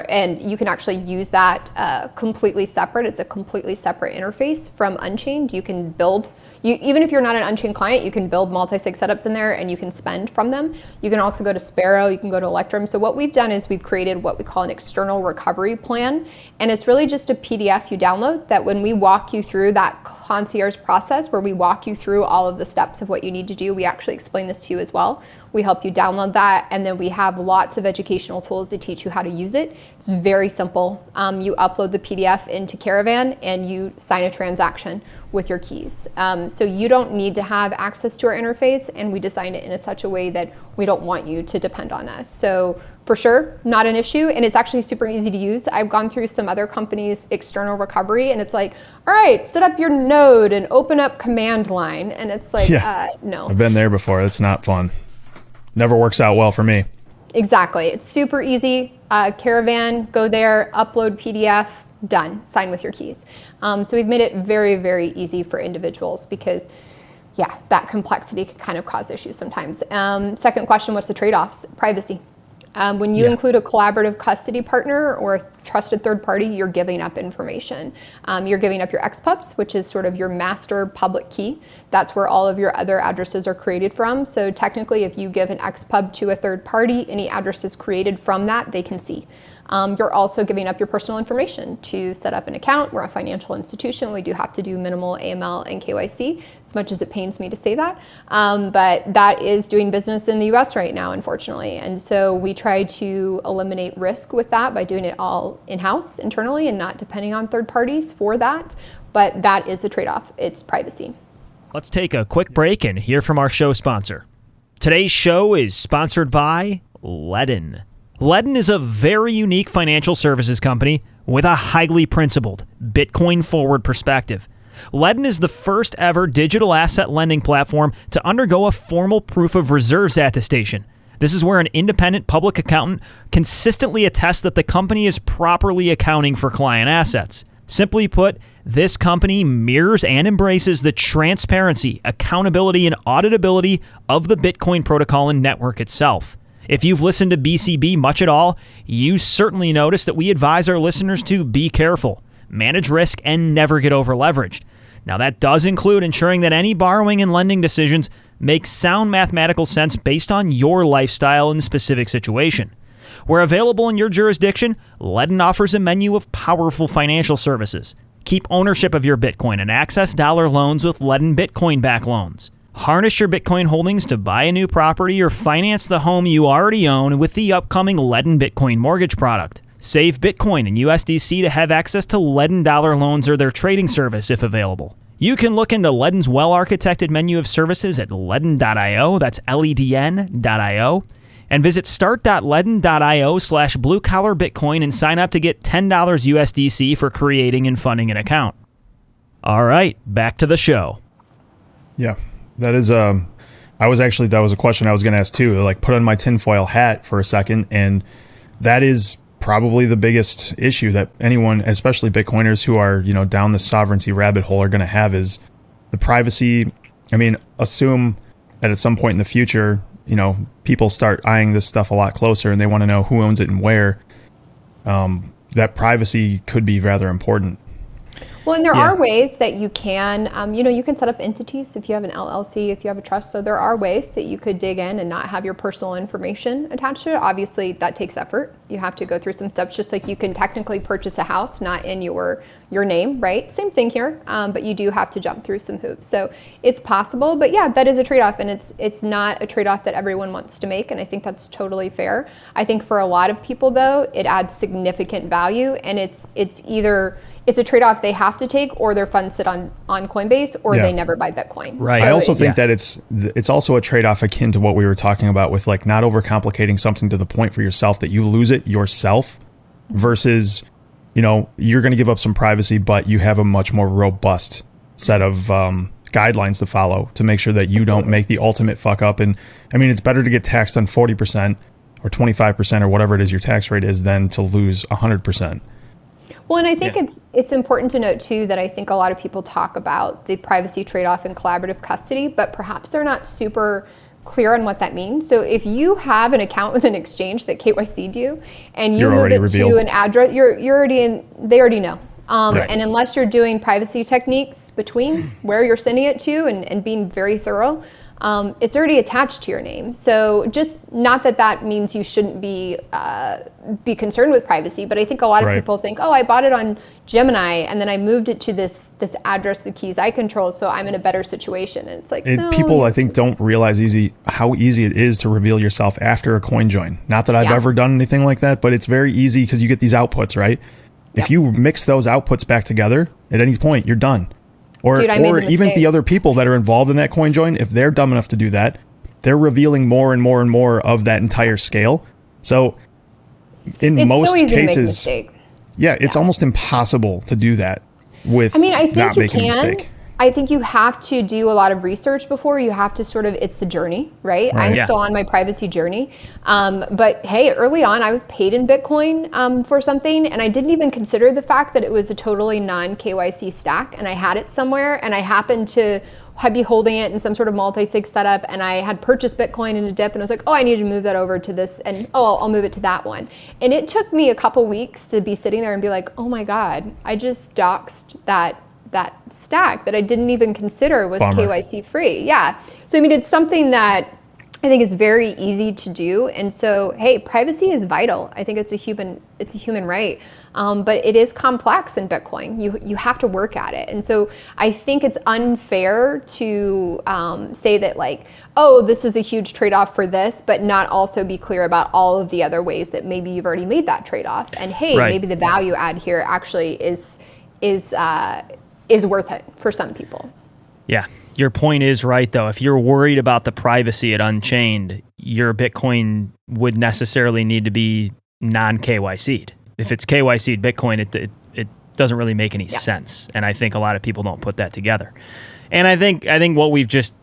And you can actually use that completely separate. It's a completely separate interface from Unchained. You can build, even if you're not an Unchained client, you can build multisig setups in there and you can spend from them. You can also go to Sparrow, you can go to Electrum. So what we've done is we've created what we call an external recovery plan. And it's really just a PDF you download that when we walk you through that concierge process, where we walk you through all of the steps of what you need to do, we actually explain this to you as well. We help you download that, and then we have lots of educational tools to teach you how to use it. It's very simple. You upload the PDF into Caravan and you sign a transaction with your keys. So you don't need to have access to our interface, and we designed it in such a way that we don't want you to depend on us. So for sure, not an issue, and it's actually super easy to use. I've gone through some other companies' external recovery, and it's like, all right, set up your node and open up command line, and it's like, no. I've been there before. It's not fun. Never works out well for me. Exactly. It's super easy. Caravan, go there, upload PDF, done. Sign with your keys. So we've made it very, very easy for individuals because, yeah, that complexity can kind of cause issues sometimes. Second question, what's the trade-offs? Privacy. When you include a collaborative custody partner or a trusted third party, you're giving up information. You're giving up your XPubs, which is sort of your master public key. That's where all of your other addresses are created from. So technically, if you give an XPub to a third party, any addresses created from that, they can see. You're also giving up your personal information to set up an account. We're a financial institution. We do have to do minimal AML and KYC, as much as it pains me to say that. But that is doing business in the US right now, unfortunately. And so we try to eliminate risk with that by doing it all in-house, internally, and not depending on third parties for that. But that is the trade-off. It's privacy. Let's take a quick break and hear from our show sponsor. Today's show is sponsored by Ledn. Ledn is a very unique financial services company with a highly principled, Bitcoin-forward perspective. Ledn is the first ever digital asset lending platform to undergo a formal proof of reserves attestation. This is where an independent public accountant consistently attests that the company is properly accounting for client assets. Simply put, this company mirrors and embraces the transparency, accountability, and auditability of the Bitcoin protocol and network itself. If you've listened to BCB much at all, you certainly notice that we advise our listeners to be careful, manage risk, and never get over-leveraged. Now, that does include ensuring that any borrowing and lending decisions make sound mathematical sense based on your lifestyle and specific situation. Where available in your jurisdiction, Ledn offers a menu of powerful financial services. Keep ownership of your Bitcoin and access dollar loans with Ledn Bitcoin-backed loans. Harness your Bitcoin holdings to buy a new property or finance the home you already own with the upcoming Ledn Bitcoin mortgage product. Save Bitcoin and USDC to have access to Ledn dollar loans or their trading service if available. You can look into Ledden's well-architected menu of services at ledden.io. That's LEDN.io. And visit start.ledden.io/bluecollarbitcoin and sign up to get $10 USDC for creating and funding an account. All right, back to the show. Yeah, that is that was a question I was going to ask too. Like, put on my tinfoil hat for a second, and that is probably the biggest issue that anyone, especially Bitcoiners who are, down the sovereignty rabbit hole, are going to have, is the privacy. I mean, assume that at some point in the future, people start eyeing this stuff a lot closer and they want to know who owns it and where. That privacy could be rather important. Well, and there are ways that you can, you can set up entities if you have an LLC, if you have a trust. So there are ways that you could dig in and not have your personal information attached to it. Obviously, that takes effort. You have to go through some steps, just like you can technically purchase a house not in your name, right? Same thing here, but you do have to jump through some hoops. So it's possible, but yeah, that is a trade-off, and it's not a trade-off that everyone wants to make, and I think that's totally fair. I think for a lot of people, though, it adds significant value, and it's either it's a trade-off they have to take, or their funds sit on Coinbase, or they never buy Bitcoin. Right. So I also think that it's also a trade-off akin to what we were talking about with, like, not overcomplicating something to the point for yourself that you lose it yourself, versus, you're going to give up some privacy, but you have a much more robust set of guidelines to follow to make sure that you don't make the ultimate fuck up. And I mean, it's better to get taxed on 40% or 25% or whatever it is your tax rate is than to lose 100%. Well, and I think it's important to note, too, that I think a lot of people talk about the privacy trade-off in collaborative custody, but perhaps they're not super clear on what that means. So if you have an account with an exchange that KYC'd you and you move it to an address, they already know. And unless you're doing privacy techniques between where you're sending it to and being very thorough, it's already attached to your name. So just not that means you shouldn't be concerned with privacy, but I think a lot of people think, oh, I bought it on Gemini and then I moved it to this address, the keys I control, so I'm in a better situation. And it's like, no, people, I think, don't realize how easy it is to reveal yourself after a coin join. Not that I've ever done anything like that, but it's very easy because you get these outputs, right? If you mix those outputs back together, at any point, you're done. Or even the other people that are involved in that coin join, if they're dumb enough to do that, they're revealing more and more and more of that entire scale. So in most cases, it's almost impossible to do that with not making a mistake. I think you have to do a lot of research before. You have to it's the journey, right? I'm still on my privacy journey. But hey, early on, I was paid in Bitcoin for something, and I didn't even consider the fact that it was a totally non-KYC stack, and I had it somewhere, and I happened to be holding it in some sort of multi-sig setup, and I had purchased Bitcoin in a dip, and I was like, oh, I need to move that over to this, and I'll move it to that one. And it took me a couple weeks to be sitting there and be like, oh my God, I just doxed that stack that I didn't even consider was KYC free. Yeah. So I mean, it's something that I think is very easy to do. And so, hey, privacy is vital. I think it's a human right. But it is complex in Bitcoin. You have to work at it. And so I think it's unfair to say that, like, oh, this is a huge trade-off for this, but not also be clear about all of the other ways that maybe you've already made that trade-off. And hey, maybe the value add here actually is worth it for some people. Yeah. Your point is right, though. If you're worried about the privacy at Unchained, your Bitcoin would necessarily need to be non-KYC'd. If it's KYC'd Bitcoin, it doesn't really make any sense. And I think a lot of people don't put that together. And I think what we've just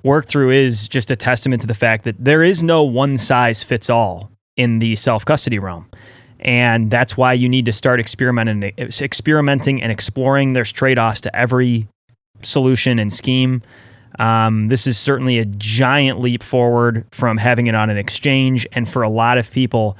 worked through is just a testament to the fact that there is no one size fits all in the self-custody realm. And that's why you need to start experimenting and exploring. There's trade-offs to every solution and scheme. This is certainly a giant leap forward from having it on an exchange. And for a lot of people,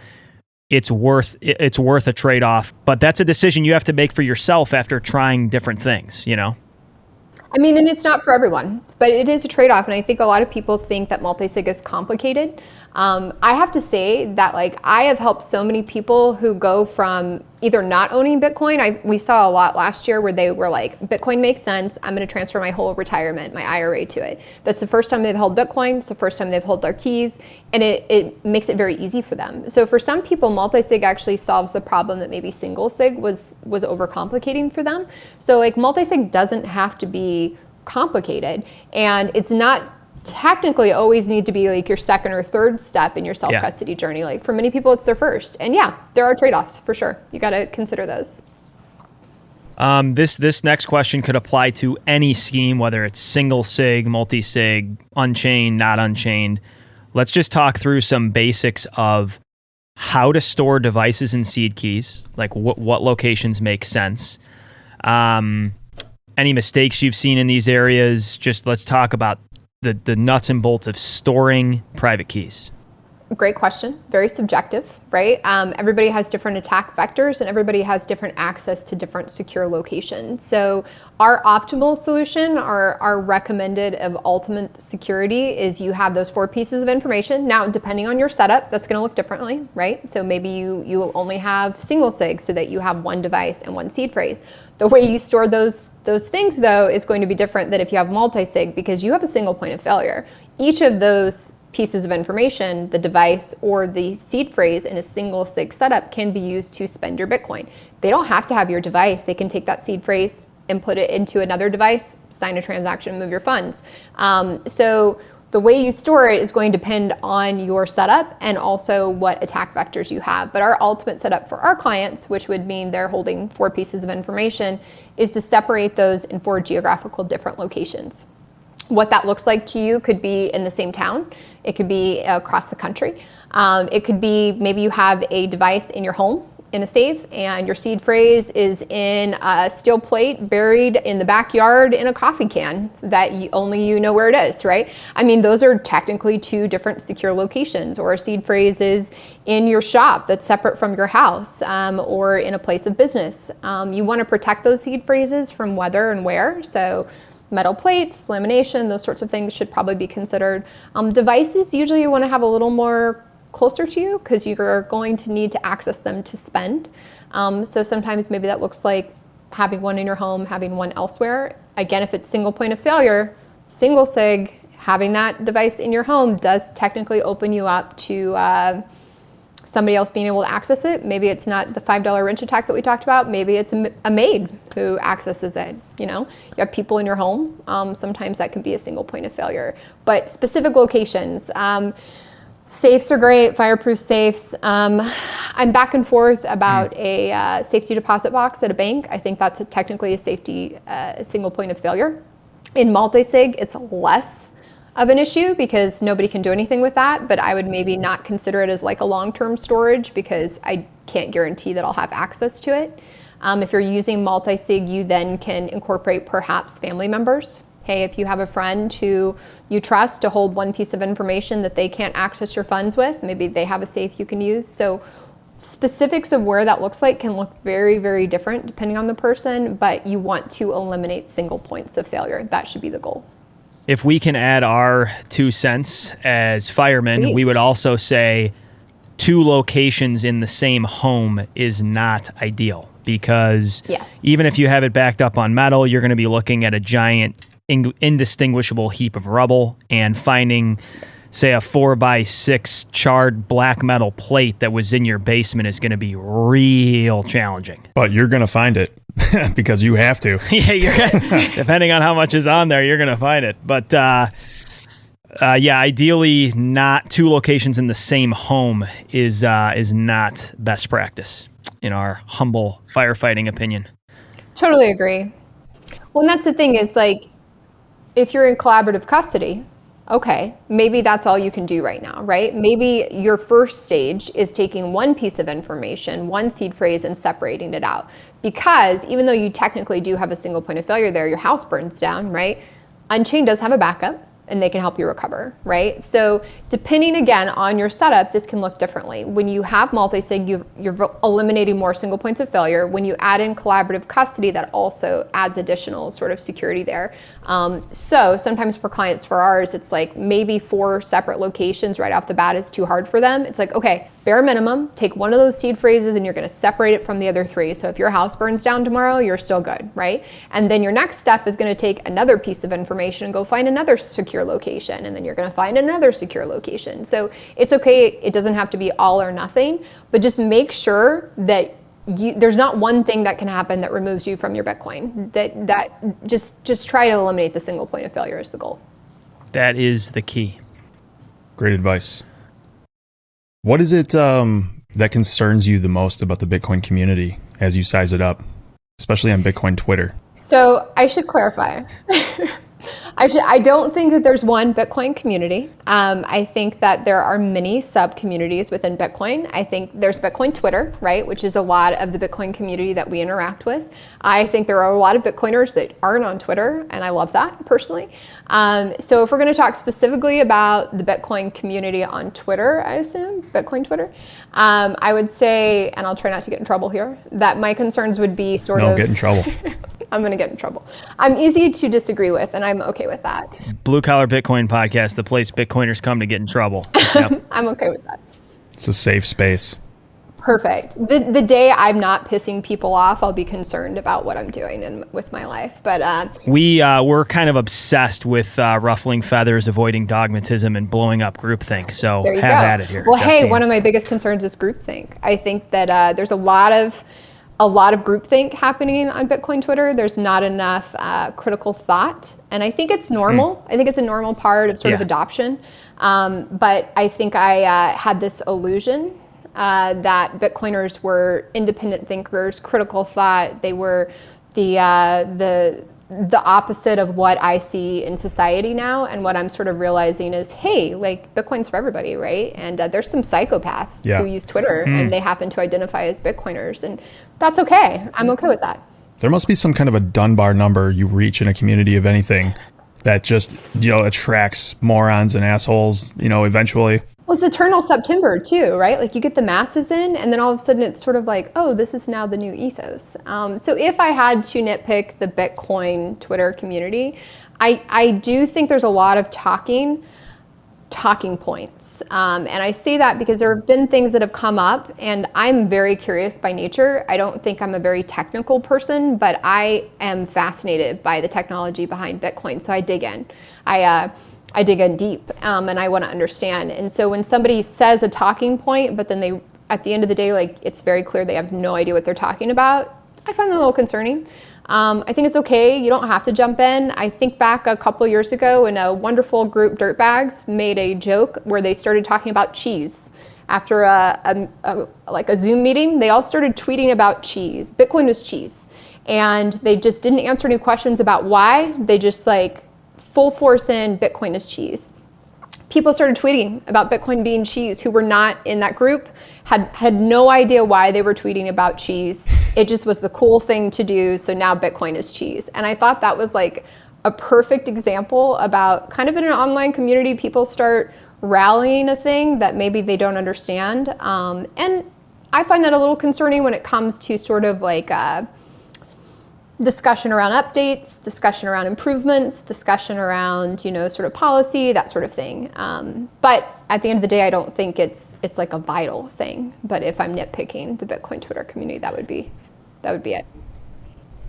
it's worth a trade-off. But that's a decision you have to make for yourself after trying different things, I mean, and it's not for everyone, but it is a trade-off. And I think a lot of people think that multisig is complicated. I have to say that like I have helped so many people who go from either not owning Bitcoin. We saw a lot last year where they were like, Bitcoin makes sense. I'm going to transfer my whole retirement, my IRA to it. That's the first time they've held Bitcoin. It's the first time they've held their keys, and it makes it very easy for them. So for some people, multisig actually solves the problem that maybe single sig was overcomplicating for them. So like multisig doesn't have to be complicated, and it's not technically always need to be like your second or third step in your self-custody journey. Like for many people, it's their first. And yeah, there are trade-offs for sure. You got to consider those. This next question could apply to any scheme, whether it's single sig, multi-sig, unchained, not unchained. Let's just talk through some basics of how to store devices and seed keys, like what locations make sense. Any mistakes you've seen in these areas? Just let's talk about the nuts and bolts of storing private keys. Great question. Very subjective, right? Everybody has different attack vectors, and everybody has different access to different secure locations. So our optimal solution, our recommended of ultimate security, is you have those 4 pieces of information. Now, depending on your setup, that's going to look differently, right? So maybe you only have single sig so that you have one device and one seed phrase. The way you store those things, though, is going to be different than if you have multi-sig, because you have a single point of failure. Each of those pieces of information, the device or the seed phrase in a single sig setup, can be used to spend your Bitcoin. They don't have to have your device. They can take that seed phrase and put it into another device, sign a transaction, and move your funds. So the way you store it is going to depend on your setup and also what attack vectors you have. But our ultimate setup for our clients, which would mean they're holding 4 pieces of information, is to separate those in 4 geographical different locations. What that looks like to you could be in the same town. It could be across the country. It could be maybe you have a device in your home in a safe, and your seed phrase is in a steel plate buried in the backyard in a coffee can that only you know where it is, right? I mean, those are technically 2 different secure locations. Or a seed phrase is in your shop that's separate from your house, or in a place of business. You want to protect those seed phrases from whether and where. So metal plates, lamination, those sorts of things should probably be considered. Devices, usually you want to have a little more closer to you because you're going to need to access them to spend. So sometimes maybe that looks like having one in your home, having one elsewhere. Again, if it's single point of failure, single sig, having that device in your home does technically open you up to somebody else being able to access it. Maybe it's not the $5 wrench attack that we talked about. Maybe it's a maid who accesses it. You know, you have people in your home. Sometimes that can be a single point of failure. But specific locations, safes are great, fireproof safes. I'm back and forth about a safety deposit box at a bank. I think that's technically a safety single point of failure. In multisig, it's less of an issue because nobody can do anything with that, but I would maybe not consider it as like a long-term storage because I can't guarantee that I'll have access to it. If you're using multisig, you then can incorporate perhaps family members. Hey, if you have a friend who you trust to hold one piece of information that they can't access your funds with, maybe they have a safe you can use. So specifics of where that looks like can look very, very different depending on the person, but you want to eliminate single points of failure. That should be the goal. If we can add our 2 cents as firemen, Please. We would also say 2 locations in the same home is not ideal because even if you have it backed up on metal, you're going to be looking at a giant indistinguishable heap of rubble, and finding, say, a 4x6 charred black metal plate that was in your basement is going to be real challenging. But you're going to find it because you have to. Depending on how much is on there, you're going to find it. But ideally, not 2 locations in the same home is not best practice in our humble firefighting opinion. Totally agree. Well, and that's the thing is like, if you're in collaborative custody, okay, maybe that's all you can do right now, right? Maybe your first stage is taking one piece of information, one seed phrase, and separating it out. Because even though you technically do have a single point of failure there, your house burns down, right? Unchained does have a backup. and they can help you recover, right? So depending again on your setup, this can look differently. When you have multisig, you're eliminating more single points of failure. When you add in collaborative custody, that also adds additional sort of security there. So sometimes for clients, for ours, it's like maybe 4 separate locations right off the bat is too hard for them. It's like, okay, bare minimum, take one of those seed phrases and you're going to separate it from the other 3. So if your house burns down tomorrow, you're still good, right? And then your next step is going to take another piece of information and go find another secure location. And then you're going to find another secure location. So it's okay. It doesn't have to be all or nothing, but just make sure that there's not one thing that can happen that removes you from your Bitcoin. That just try to eliminate the single point of failure is the goal. That is the key. Great advice. What is it that concerns you the most about the Bitcoin community as you size it up, especially on Bitcoin Twitter? So I should clarify. I don't think that there's one Bitcoin community. I think that there are many sub-communities within Bitcoin. I think there's Bitcoin Twitter, right, which is a lot of the Bitcoin community that we interact with. I think there are a lot of Bitcoiners that aren't on Twitter, and I love that personally. So if we're going to talk specifically about the Bitcoin community on Twitter, I assume, Bitcoin Twitter, I would say, and I'll try not to get in trouble here, that my concerns would be No, get in trouble. I'm going to get in trouble. I'm easy to disagree with, and I'm okay with that. Blue Collar Bitcoin Podcast, the place Bitcoiners come to get in trouble. Yep. I'm okay with that. It's a safe space. Perfect. The day I'm not pissing people off, I'll be concerned about what I'm doing with my life. But we're kind of obsessed with ruffling feathers, avoiding dogmatism, and blowing up groupthink. So have at it here. Well, Justine. hey, one of my biggest concerns is groupthink. I think that there's a lot of groupthink happening on Bitcoin Twitter. There's not enough critical thought. And I think it's normal. I think it's a normal part of sort of adoption. But I think I had this illusion that Bitcoiners were independent thinkers, critical thought. They were the opposite of what I see in society now. And what I'm sort of realizing is, hey, like Bitcoin's for everybody, right? And there's some psychopaths who use Twitter and they happen to identify as Bitcoiners. And that's okay. I'm okay with that. There must be some kind of a Dunbar number you reach in a community of anything that just, attracts morons and assholes, eventually. Well, it's eternal September too, right? Like you get the masses in and then all of a sudden it's sort of like, oh, this is now the new ethos. So if I had to nitpick the Bitcoin Twitter community, I do think there's a lot of talking points. And I say that because there have been things that have come up and I'm very curious by nature. I don't think I'm a very technical person, but I am fascinated by the technology behind Bitcoin. So I dig in. I dig in deep and I want to understand. And so when somebody says a talking point, but then they, at the end of the day, like it's very clear they have no idea what they're talking about, I find that a little concerning. I think it's okay. You don't have to jump in. I think back a couple years ago when a wonderful group, Dirtbags, made a joke where they started talking about cheese. After a Zoom meeting, they all started tweeting about cheese. Bitcoin was cheese. And they just didn't answer any questions about why. They just full force in Bitcoin is cheese. People started tweeting about Bitcoin being cheese who were not in that group, had no idea why they were tweeting about cheese. It just was the cool thing to do. So now Bitcoin is cheese. And I thought that was like a perfect example about kind of in an online community, people start rallying a thing that maybe they don't understand. And I find that a little concerning when it comes to sort of discussion around updates, discussion around improvements, discussion around, sort of policy, that sort of thing. But at the end of the day, I don't think it's like a vital thing. But if I'm nitpicking the Bitcoin Twitter community, that would be it.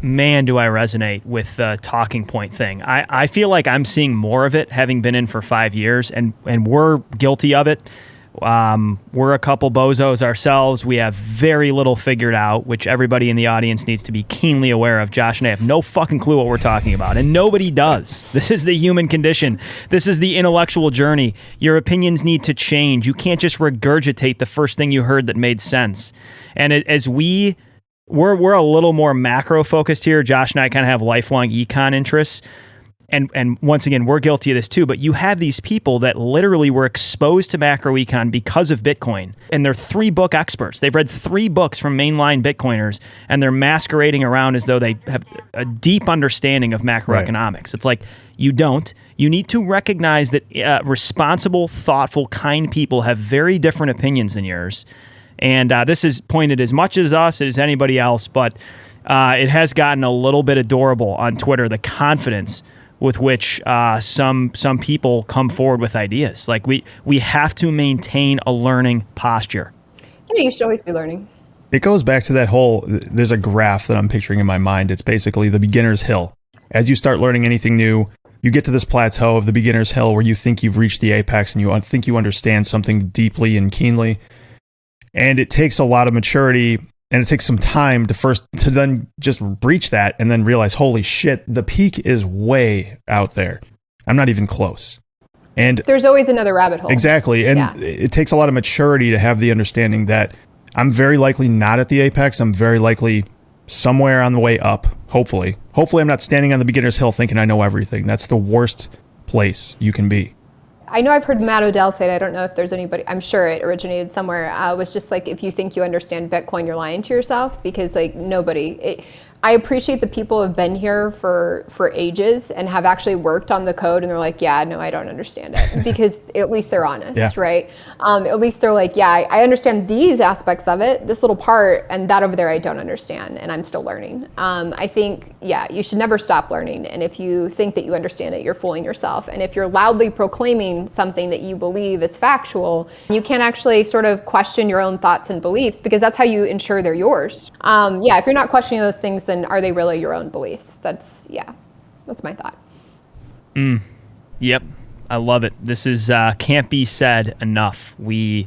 Man, do I resonate with the talking point thing. I feel like I'm seeing more of it having been in for 5 years and we're guilty of it. We're a couple bozos ourselves. We have very little figured out, which everybody in the audience needs to be keenly aware of. Josh and I have no fucking clue what we're talking about, and nobody does. This is the human condition. This is the intellectual journey. Your opinions need to change. You can't just regurgitate the first thing you heard that made sense. And as we're a little more macro focused here. Josh and I kind of have lifelong econ interests. and once again, we're guilty of this too, but you have these people that literally were exposed to macroecon because of Bitcoin, and they're 3-book experts. They've read 3 books from mainline Bitcoiners, and they're masquerading around as though they have a deep understanding of macroeconomics. Right. It's like, you don't. You need to recognize that responsible, thoughtful, kind people have very different opinions than yours. And this is pointed as much as us as anybody else, but it has gotten a little bit adorable on Twitter, the confidence with which some people come forward with ideas. Like, we have to maintain a learning posture. Yeah, you should always be learning. It goes back to that whole, there's a graph that I'm picturing in my mind. It's basically the beginner's hill. As you start learning anything new, you get to this plateau of the beginner's hill where you think you've reached the apex and you think you understand something deeply and keenly. And it takes a lot of maturity, and it takes some time to then just breach that and then realize, holy shit, the peak is way out there. I'm not even close. And there's always another rabbit hole. Exactly. And it takes a lot of maturity to have the understanding that I'm very likely not at the apex. I'm very likely somewhere on the way up, hopefully. Hopefully I'm not standing on the beginner's hill thinking I know everything. That's the worst place you can be. I know I've heard Matt Odell say it. I don't know if there's anybody, I'm sure it originated somewhere. It was just like, if you think you understand Bitcoin, you're lying to yourself, because like I appreciate the people who have been here for ages and have actually worked on the code, and they're like, yeah, no, I don't understand it, because at least they're honest, right? At least they're like, yeah, I understand these aspects of it, this little part, and that over there I don't understand, and I'm still learning. I think, you should never stop learning, and if you think that you understand it, you're fooling yourself. And if you're loudly proclaiming something that you believe is factual, you can't actually sort of question your own thoughts and beliefs, because that's how you ensure they're yours. If you're not questioning those things, then are they really your own beliefs? That's my thought. Yep. I love it. This is can't be said enough. We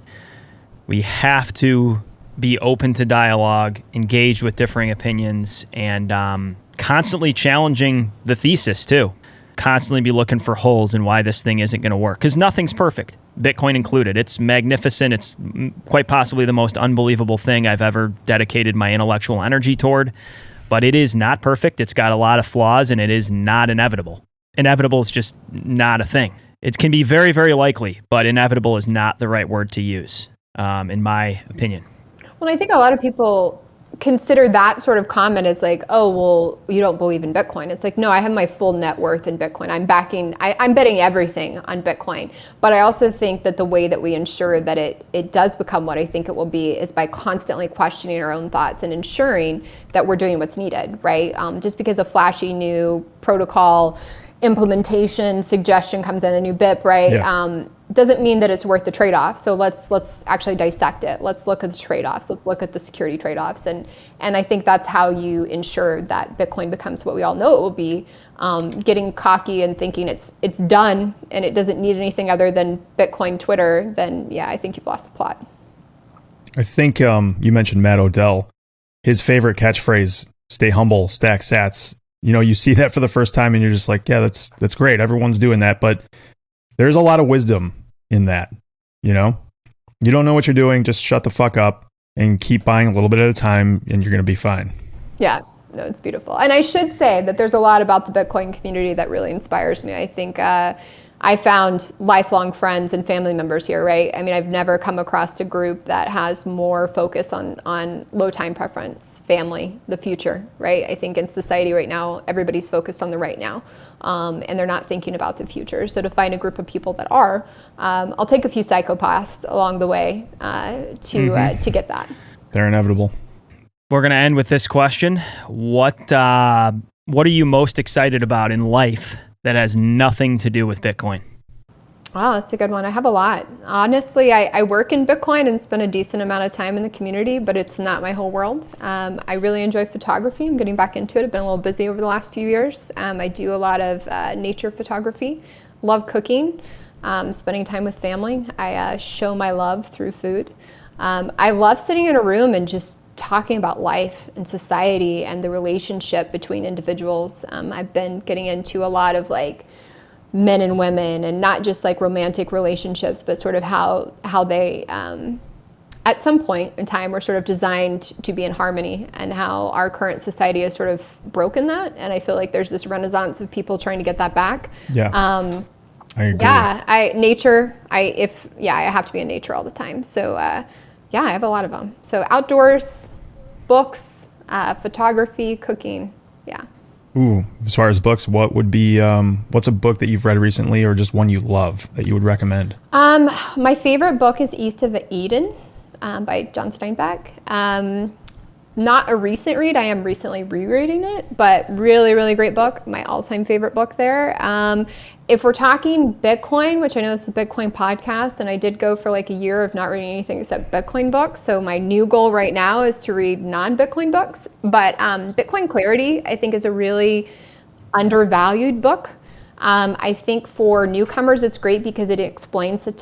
have to be open to dialogue, engaged with differing opinions, and constantly challenging the thesis too. Constantly be looking for holes in why this thing isn't going to work, because nothing's perfect, Bitcoin included. It's magnificent. It's quite possibly the most unbelievable thing I've ever dedicated my intellectual energy toward. But it is not perfect. It's got a lot of flaws, and it is not inevitable. Inevitable is just not a thing. It can be very, very likely, but inevitable is not the right word to use, in my opinion. Well, I think a lot of people consider that sort of comment as like, oh, well, you don't believe in Bitcoin. It's like, no, I have my full net worth in Bitcoin. I'm betting everything on Bitcoin. But I also think that the way that we ensure that it does become what I think it will be is by constantly questioning our own thoughts and ensuring that we're doing what's needed, right? Just because a flashy new protocol implementation suggestion comes in, a new BIP, right? Yeah. Doesn't mean that it's worth the trade-off. So let's actually dissect it. Let's look at the trade-offs. Let's look at the security trade-offs. And I think that's how you ensure that Bitcoin becomes what we all know it will be. Getting cocky and thinking it's done and it doesn't need anything other than Bitcoin Twitter, then I think you've lost the plot. I think you mentioned Matt Odell. His favorite catchphrase, stay humble, stack sats. You see that for the first time and you're just like, yeah, that's great. Everyone's doing that. But there's a lot of wisdom in that. You don't know what you're doing. Just shut the fuck up and keep buying a little bit at a time and you're going to be fine. Yeah. No, it's beautiful. And I should say that there's a lot about the Bitcoin community that really inspires me. I think I found lifelong friends and family members here, right? I mean, I've never come across a group that has more focus on low time preference, family, the future, right? I think in society right now, everybody's focused on the right now, and they're not thinking about the future. So to find a group of people that are, I'll take a few psychopaths along the way to get that. They're inevitable. We're going to end with this question. What are you most excited about in life that has nothing to do with Bitcoin? Oh, that's a good one. I have a lot. Honestly, I work in Bitcoin and spend a decent amount of time in the community, but it's not my whole world. I really enjoy photography. I'm getting back into it. I've been a little busy over the last few years. I do a lot of nature photography. Love cooking, spending time with family. I show my love through food. I love sitting in a room and just talking about life and society and the relationship between individuals. I've been getting into a lot of like men and women, and not just like romantic relationships, but sort of how they at some point in time were sort of designed to be in harmony, and how our current society has sort of broken that. And I feel like there's this renaissance of people trying to get that back. Yeah. I agree. Yeah, I have to be in nature all the time. So I have a lot of them. So outdoors, books, photography, cooking. Yeah. Ooh, as far as books, what would be what's a book that you've read recently, or just one you love that you would recommend? My favorite book is East of Eden by Justine. Not a recent read. I am recently rereading it, but really, really great book. My all-time favorite book there. If we're talking Bitcoin, which I know this is a Bitcoin podcast, and I did go for like a year of not reading anything except Bitcoin books. So my new goal right now is to read non-Bitcoin books. But Bitcoin Clarity, I think, is a really undervalued book. I think for newcomers, it's great because it explains the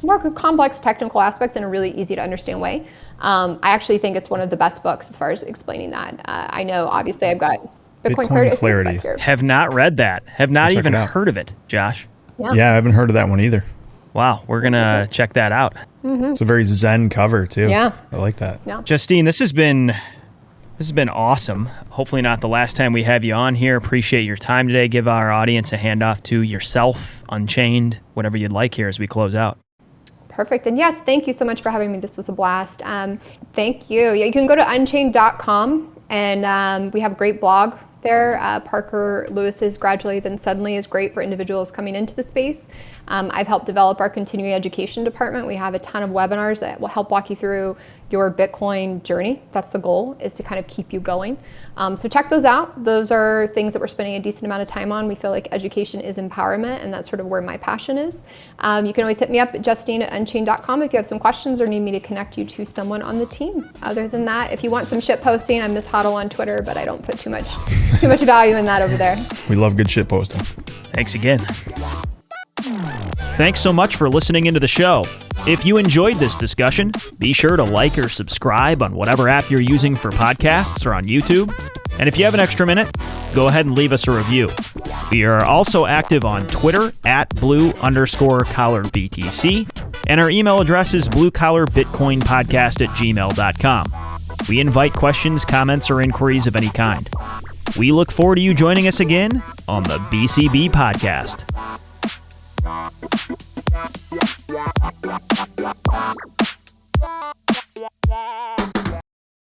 more complex technical aspects in a really easy to understand way. I actually think it's one of the best books as far as explaining that. I know, obviously, I've got Bitcoin Clarity. Have not read that. Have not even heard of it, Josh. Yeah, I haven't heard of that one either. Wow, we're going to check that out. It's a very Zen cover, too. Yeah. I like that. Yeah. Justine, this has been awesome. Hopefully not the last time we have you on here. Appreciate your time today. Give our audience a handoff to yourself, Unchained, whatever you'd like here as we close out. Perfect. And yes, thank you so much for having me. This was a blast. Thank you. Yeah, you can go to unchained.com, and we have a great blog there. Parker Lewis's Gradually Then Suddenly is great for individuals coming into the space. I've helped develop our continuing education department. We have a ton of webinars that will help walk you through your Bitcoin journey. That's the goal, is to kind of keep you going. So check those out. Those are things that we're spending a decent amount of time on. We feel like education is empowerment, and that's sort of where my passion is. You can always hit me up at Justine@unchained.com if you have some questions or need me to connect you to someone on the team. Other than that, if you want some shit posting, I'm Miss Huddle on Twitter, but I don't put too much value in that over there. We love good shit posting. Thanks again. Thanks so much for listening into the show. If you enjoyed this discussion, be sure to like or subscribe on whatever app you're using for podcasts or on YouTube. And if you have an extra minute, go ahead and leave us a review. We are also active on Twitter at blue_collar BTC, and our email address is bluecollarbitcoinpodcast@gmail.com. We invite questions, comments, or inquiries of any kind. We look forward to you joining us again on the BCB Podcast.